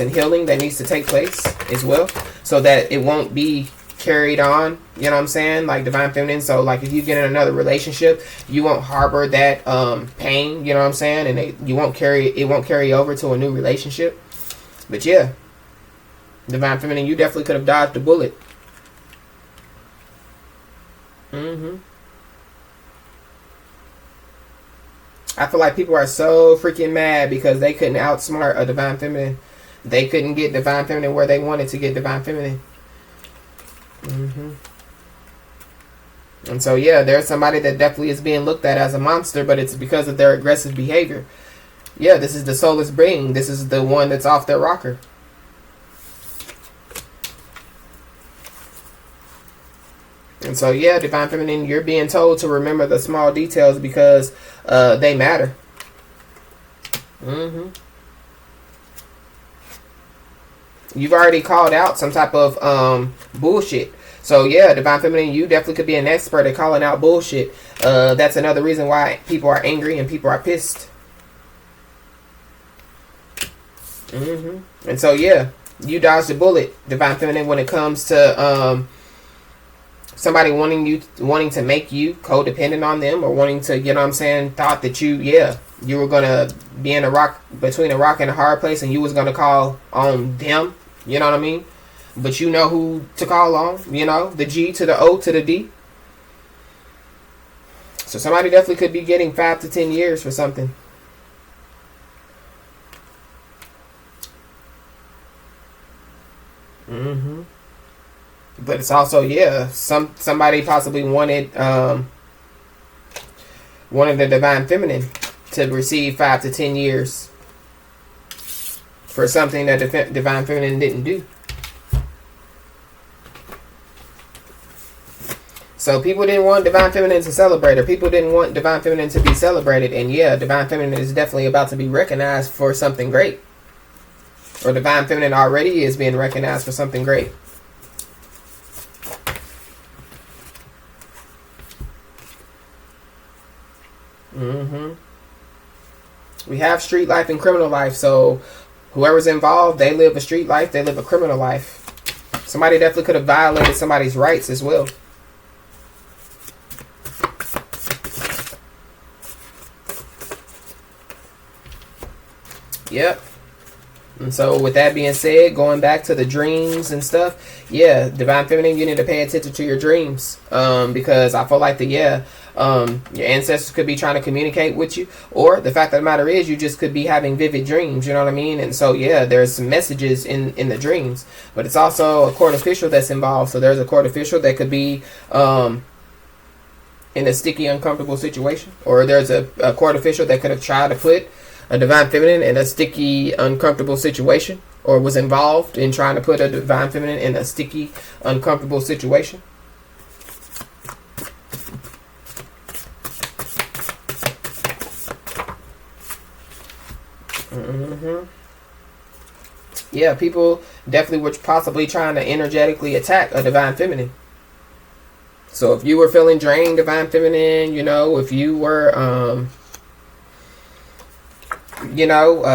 and healing that needs to take place as well, so that it won't be carried on, you know what I'm saying, like divine feminine. So like if you get in another relationship, you won't harbor that pain, you know what I'm saying, and it won't carry over to a new relationship. But yeah, divine feminine, you definitely could have dodged a bullet. I feel like people are so freaking mad because they couldn't outsmart a divine feminine. They couldn't get divine feminine where they wanted to get divine feminine. And so yeah, there's somebody that definitely is being looked at as a monster, but it's because of their aggressive behavior. Yeah, this is the soulless being. This is the one that's off their rocker. And so yeah, divine feminine, you're being told to remember the small details because they matter. You've already called out some type of bullshit. So yeah, divine feminine, you definitely could be an expert at calling out bullshit. That's another reason why people are angry and people are pissed. And so yeah, you dodged a bullet, divine feminine, when it comes to somebody wanting to make you codependent on them, or wanting to, you know what I'm saying, thought that you were gonna be in between a rock and a hard place, and you was gonna call on them, you know what I mean? But you know who to call on, you know, the G to the O to the D. So somebody definitely could be getting 5 to 10 years for something. But it's also, yeah, somebody possibly wanted the divine feminine to receive 5 to 10 years for something that divine feminine didn't do. So people didn't want divine feminine to celebrate, or people didn't want divine feminine to be celebrated. And yeah, divine feminine is definitely about to be recognized for something great. Or divine feminine already is being recognized for something great. We have street life and criminal life. So whoever's involved, they live a street life, they live a criminal life. Somebody definitely could have violated somebody's rights as well. Yep. And so with that being said, going back to the dreams and stuff, yeah, divine feminine, you need to pay attention to your dreams, because I feel like your ancestors could be trying to communicate with you, or the fact of the matter is you just could be having vivid dreams, you know what I mean? And so yeah, there's some messages in the dreams, but it's also a court official that's involved. So there's a court official that could be in a sticky, uncomfortable situation, or there's a court official that could have tried to put a divine feminine in a sticky, uncomfortable situation, or was involved in trying to put a divine feminine in a sticky, uncomfortable situation. Yeah, people definitely were possibly trying to energetically attack a divine feminine. So if you were feeling drained, divine feminine, you know, if you were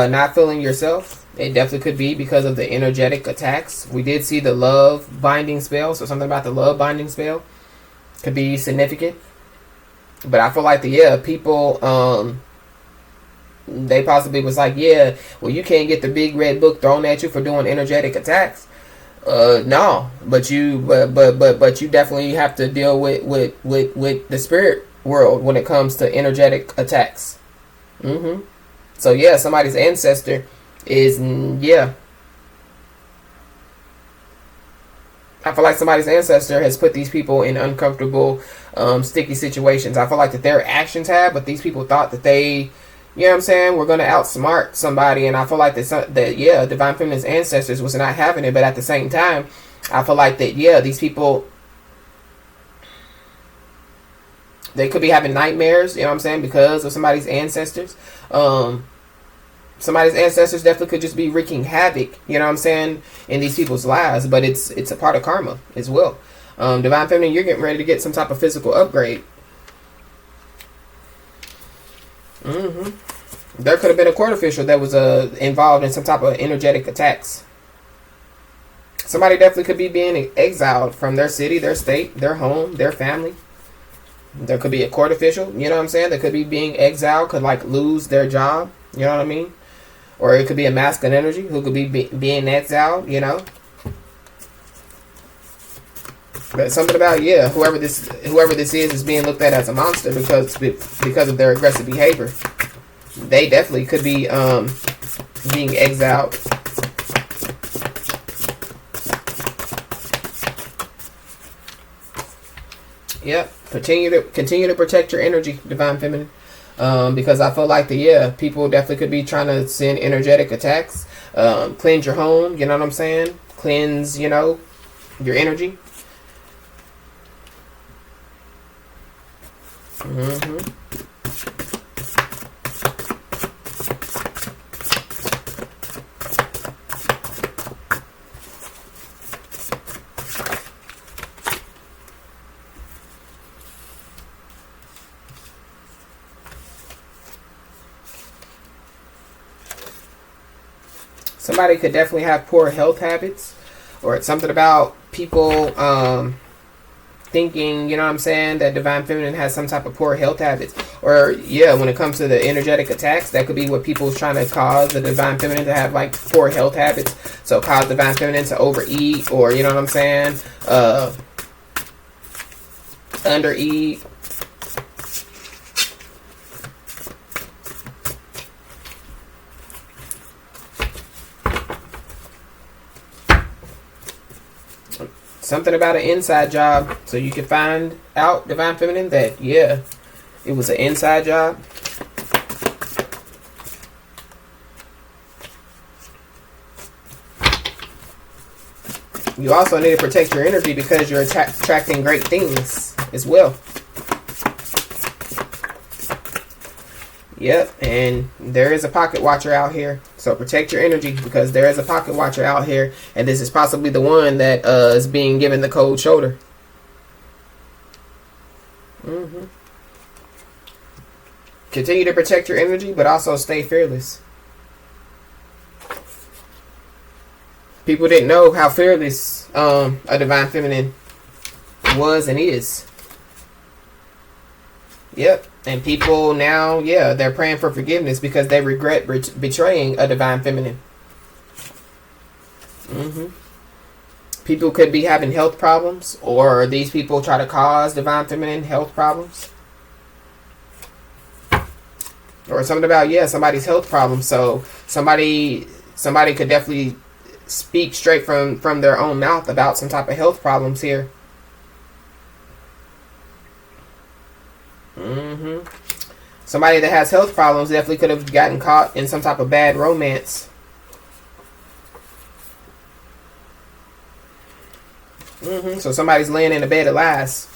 not feeling yourself, it definitely could be because of the energetic attacks. We did see the love binding spell, so something about the love binding spell could be significant. But I feel like people they possibly was like, yeah, well, you can't get the big red book thrown at you for doing energetic attacks. No, but you definitely have to deal with the spirit world when it comes to energetic attacks. So yeah, somebody's ancestor is, yeah, I feel like somebody's ancestor has put these people in uncomfortable, sticky situations. I feel like that their actions have, but these people thought that they, you know what I'm saying, we're going to outsmart somebody. And I feel like that yeah, Divine Feminine's ancestors was not having it. But at the same time, I feel like that, yeah, these people, they could be having nightmares, you know what I'm saying, because of somebody's ancestors. Somebody's ancestors definitely could just be wreaking havoc, you know what I'm saying, in these people's lives. But it's a part of karma as well. Divine Feminine, you're getting ready to get some type of physical upgrade. There could have been a court official that was involved in some type of energetic attacks. Somebody definitely could be being exiled from their city, their state, their home, their family. There could be a court official, you know what I'm saying, that could be being exiled, could like lose their job, you know what I mean? Or it could be a masculine energy who could be being exiled, you know. But something about, yeah, whoever this is being looked at as a monster because of their aggressive behavior. They definitely could be being exiled. Yep. Continue to protect your energy, Divine Feminine. Because I feel like people definitely could be trying to send energetic attacks. Cleanse your home, you know what I'm saying? Cleanse, you know, your energy. Somebody could definitely have poor health habits, or it's something about people thinking, you know what I'm saying, that Divine Feminine has some type of poor health habits. Or yeah, when it comes to the energetic attacks, that could be what people's trying to cause the Divine Feminine to have like poor health habits. So cause Divine Feminine to overeat, or you know what I'm saying, undereat. Something about an inside job. So you can find out, Divine Feminine, that, yeah, it was an inside job. You also need to protect your energy because you're attracting great things as well. Yep, and there is a pocket watcher out here. So protect your energy because there is a pocket watcher out here. And this is possibly the one that is being given the cold shoulder. Continue to protect your energy, but also stay fearless. People didn't know how fearless a Divine Feminine was and is. Yep. And people now, yeah, they're praying for forgiveness because they regret betraying a Divine Feminine. People could be having health problems, or these people try to cause Divine Feminine health problems. Or something about, yeah, somebody's health problems. So somebody could definitely speak straight from their own mouth about some type of health problems here. Somebody that has health problems definitely could have gotten caught in some type of bad romance. So somebody's laying in a bed of lies.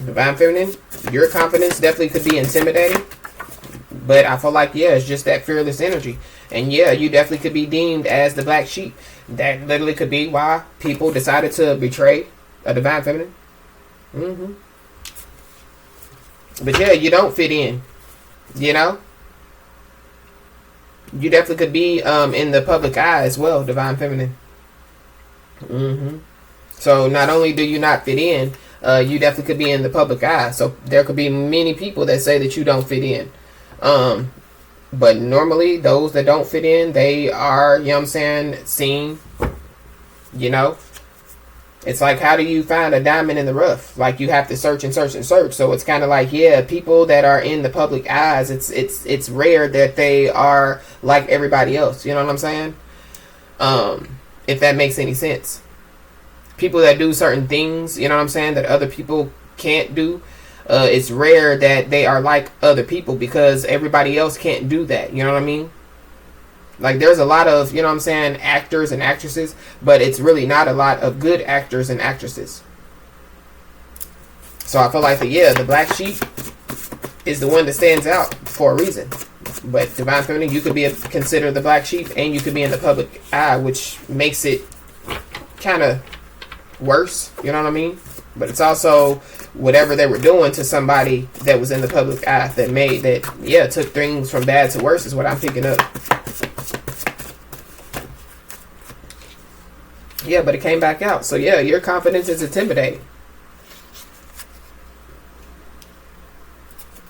Divine Feminine, your confidence definitely could be intimidating. But I feel like, yeah, it's just that fearless energy. And yeah, you definitely could be deemed as the black sheep. That literally could be why people decided to betray a Divine Feminine. But yeah, you don't fit in. You know? You definitely could be in the public eye as well, Divine Feminine. So not only do you not fit in, you definitely could be in the public eye. So there could be many people that say that you don't fit in. But normally those that don't fit in, they are, you know what I'm saying, seen, you know. It's like, how do you find a diamond in the rough? Like, you have to search and search and search. So it's kind of like, yeah, people that are in the public eyes, it's rare that they are like everybody else. You know what I'm saying? If that makes any sense. People that do certain things, you know what I'm saying, that other people can't do. It's rare that they are like other people because everybody else can't do that. You know what I mean? Like, there's a lot of, you know what I'm saying, actors and actresses, but it's really not a lot of good actors and actresses. So I feel like that, yeah, the black sheep is the one that stands out for a reason. But Divine Feminine, you could be considered the black sheep, and you could be in the public eye, which makes it kind of worse. You know what I mean? But it's also whatever they were doing to somebody that was in the public eye that made that, yeah, took things from bad to worse is what I'm picking up. Yeah, but it came back out. So yeah, your confidence is intimidating.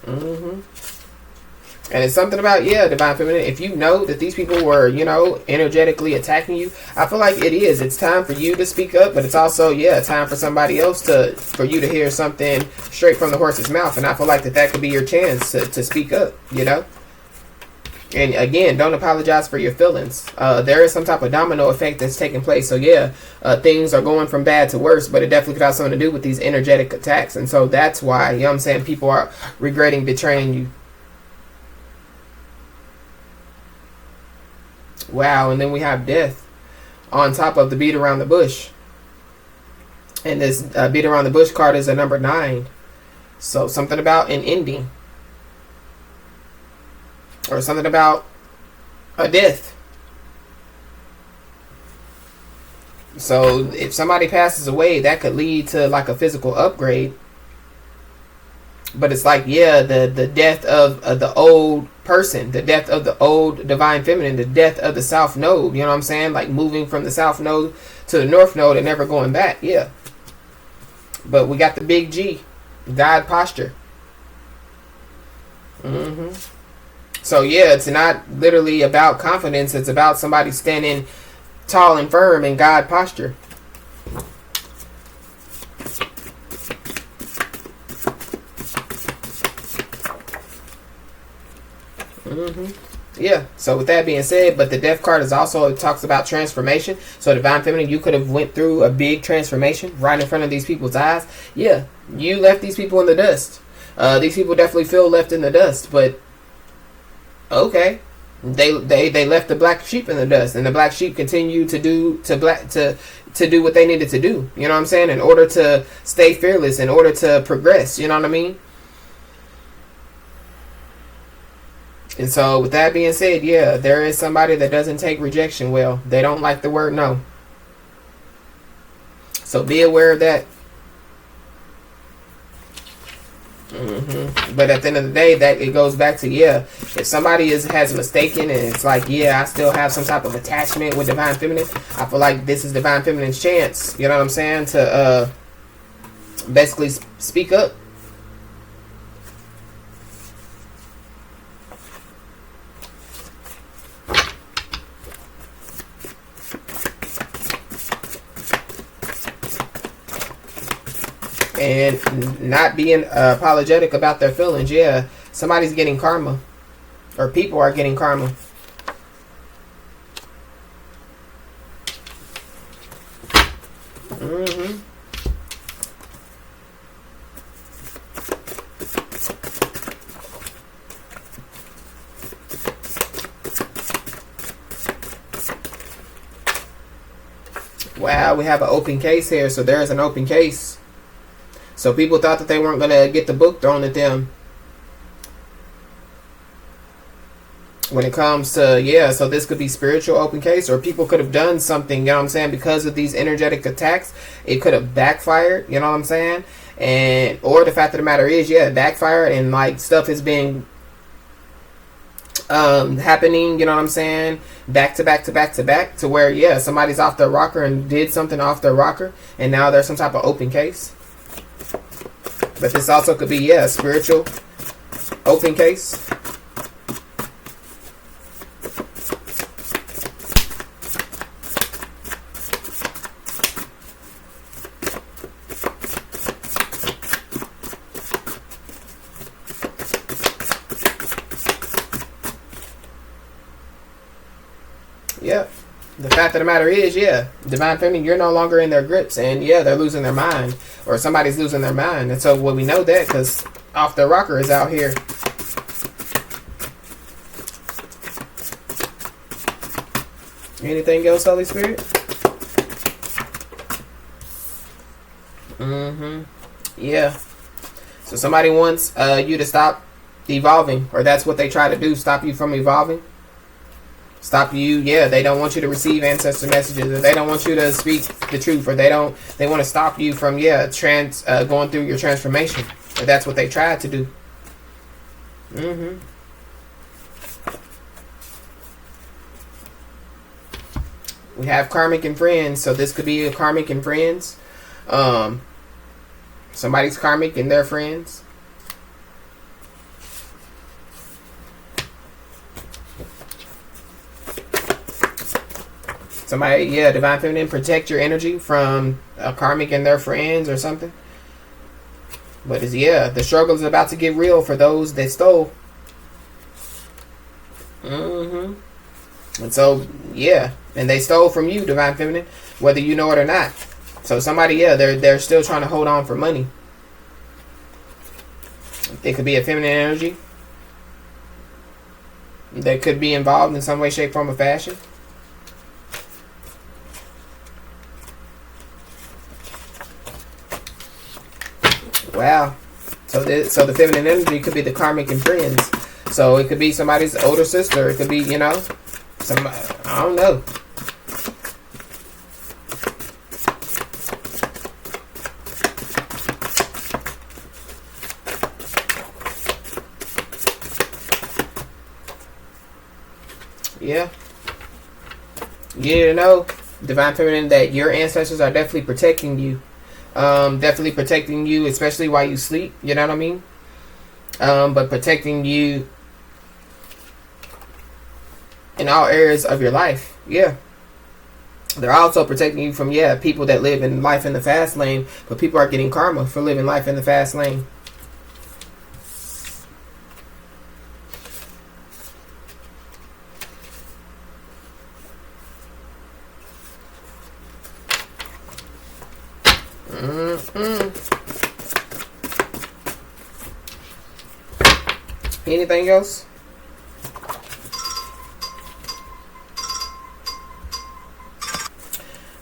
And it's something about, yeah, Divine Feminine, if you know that these people were, you know, energetically attacking you, I feel like it is. It's time for you to speak up, but it's also, yeah, time for somebody else for you to hear something straight from the horse's mouth. And I feel like that could be your chance to speak up, you know? And again, don't apologize for your feelings. There is some type of domino effect that's taking place. So yeah, things are going from bad to worse, but it definitely could have something to do with these energetic attacks. And so that's why, you know what I'm saying, people are regretting betraying you. Wow, and then we have death on top of the beat around the bush. And this beat around the bush card is a number 9. So something about an ending. Or something about a death. So if somebody passes away, that could lead to like a physical upgrade. But it's like, yeah, the death of the old person, the death of the old Divine Feminine, the death of the South Node. You know what I'm saying? Like moving from the South Node to the North Node and never going back. Yeah. But we got the big G, God posture. So yeah, it's not literally about confidence. It's about somebody standing tall and firm in God posture. Yeah, so with that being said, but the death card is also, it talks about transformation. So Divine Feminine, you could have went through a big transformation right in front of these people's eyes. Yeah, you left these people in the dust. These people definitely feel left in the dust, but okay, they left the black sheep in the dust, and the black sheep continue to do what they needed to do. You know what I'm saying? In order to stay fearless, in order to progress. You know what I mean? And so with that being said, yeah, there is somebody that doesn't take rejection well. They don't like the word no. So be aware of that. But at the end of the day, that it goes back to, yeah, if somebody has mistaken and it's like, yeah, I still have some type of attachment with Divine Feminine, I feel like this is Divine Feminine's chance, you know what I'm saying, to basically speak up. And not being apologetic about their feelings. Yeah, somebody's getting karma. Or people are getting karma. Wow, we have an open case here. So there's an open case. So people thought that they weren't going to get the book thrown at them. When it comes to, yeah, so this could be spiritual open case, or people could have done something, you know what I'm saying, because of these energetic attacks. It could have backfired, you know what I'm saying? And, or the fact of the matter is, yeah, it backfired, and like stuff is being happening, you know what I'm saying, back to back to back to back, to where, yeah, somebody's off their rocker and did something off their rocker, and now there's some type of open case. But this also could be, yeah, a spiritual open case. Yep. The fact of the matter is, yeah, divine feminine, you're no longer in their grips, and yeah, they're losing their mind, or somebody's losing their mind. And so, well, we know that because off their rocker is out here. Anything else, Holy Spirit? Yeah. So somebody wants you to stop evolving, or that's what they try to do, stop you from evolving. Stop you, yeah, they don't want you to receive ancestor messages, or they don't want you to speak the truth, or they want to stop you from, yeah, going through your transformation. Or that's what they tried to do. We have karmic and friends, so this could be a karmic and friends. Somebody's karmic and their friends. Somebody, yeah, divine feminine, protect your energy from a karmic and their friends or something. But it's, yeah, the struggle is about to get real for those that stole. And so, yeah, and they stole from you, divine feminine, whether you know it or not. So somebody, yeah, they're still trying to hold on for money. It could be a feminine energy that could be involved in some way, shape, form, or fashion. Wow. So the feminine energy could be the karmic and friends. So it could be somebody's older sister. It could be, you know, somebody, I don't know. Yeah. You need to know, divine feminine, that your ancestors are definitely protecting you. Definitely protecting you, especially while you sleep. You know what I mean? But protecting you in all areas of your life. Yeah. They're also protecting you from, yeah, people that live in life in the fast lane, but people are getting karma for living life in the fast lane. Anything else?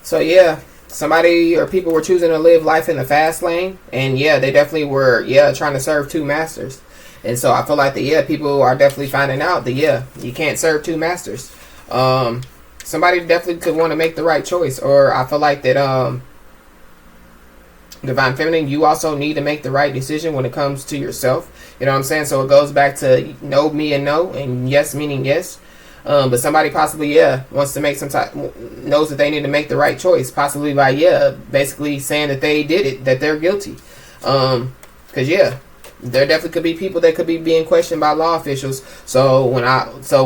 So yeah, somebody or people were choosing to live life in the fast lane, and yeah, they definitely were, yeah, trying to serve two masters. And so I feel like that, yeah, people are definitely finding out that, yeah, you can't serve two masters. Somebody definitely could want to make the right choice, or I feel like that divine feminine, you also need to make the right decision when it comes to yourself. You know what I'm saying? So it goes back to no, me, and no, and yes meaning yes. But somebody possibly, yeah, wants to make some type, knows that they need to make the right choice, possibly by, yeah, basically saying that they did it, that they're guilty. Because, yeah, there definitely could be people that could be being questioned by law officials. So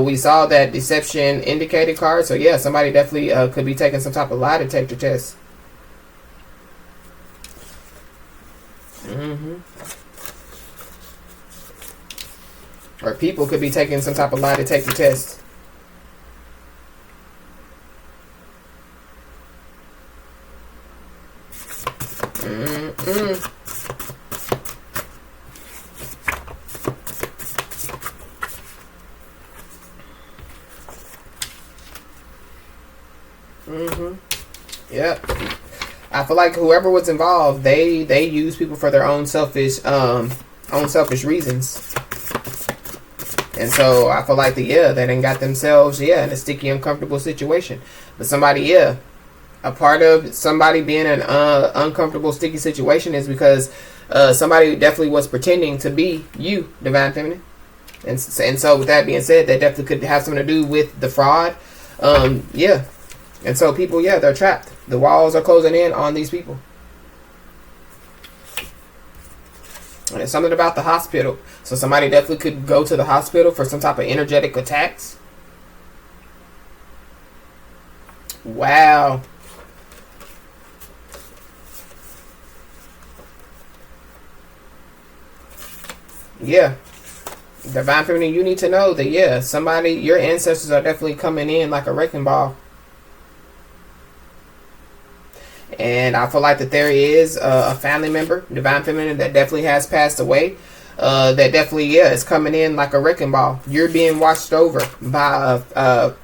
we saw that deception indicated card. So yeah, somebody definitely could be taking some type of lie detector test. Or people could be taking some type of lie detector test. Yep. I feel like whoever was involved, they use people for their own selfish reasons. And so I feel like they done got themselves, in a sticky, uncomfortable situation. But somebody, a part of somebody being in an uncomfortable, sticky situation is because somebody definitely was pretending to be you, divine feminine. And so with that being said, that definitely could have something to do with the fraud. Yeah. And so people, yeah, they're trapped. The walls are closing in on these people. And it's something about the hospital. So somebody definitely could go to the hospital for some type of energetic attacks. Wow. Yeah. Divine Feminine, you need to know that, yeah, somebody, your ancestors are definitely coming in like a wrecking ball. And I feel like that there is a family member, Divine Feminine, that definitely has passed away. That definitely, yeah, is coming in like a wrecking ball. You're being watched over by a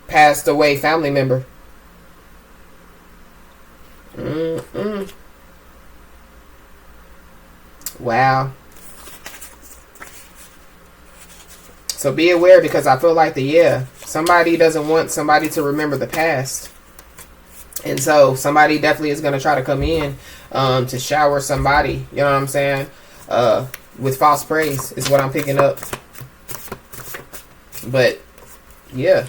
passed away family member. Wow. So be aware, because I feel like somebody doesn't want somebody to remember the past. And so somebody definitely is going to try to come in to shower somebody, you know what I'm saying, with false praise is what I'm picking up. But, yeah.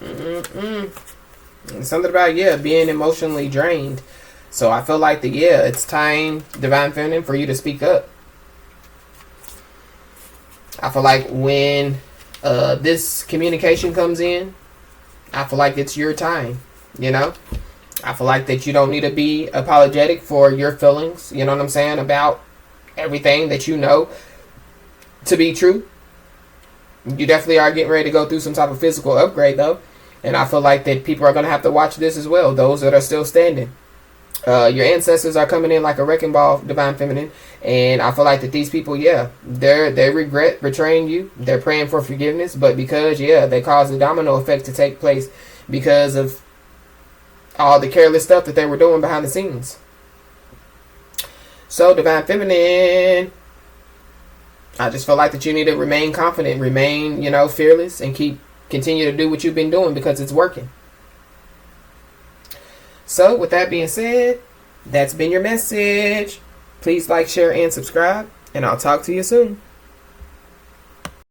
And something about, being emotionally drained. So I feel like it's time, Divine Feminine, for you to speak up. I feel like when this communication comes in, I feel like it's your time, you know? I feel like that you don't need to be apologetic for your feelings, you know what I'm saying, about everything that you know to be true. You definitely are getting ready to go through some type of physical upgrade, though. And I feel like that people are going to have to watch this as well, those that are still standing. Your ancestors are coming in like a wrecking ball, Divine Feminine. And I feel like that these people, they regret betraying you. They're praying for forgiveness. But because, they caused a domino effect to take place because of all the careless stuff that they were doing behind the scenes. So, Divine Feminine, I just feel like that you need to remain confident, remain, fearless, and continue to do what you've been doing because it's working. So, with that being said, that's been your message. Please like, share, and subscribe, and I'll talk to you soon.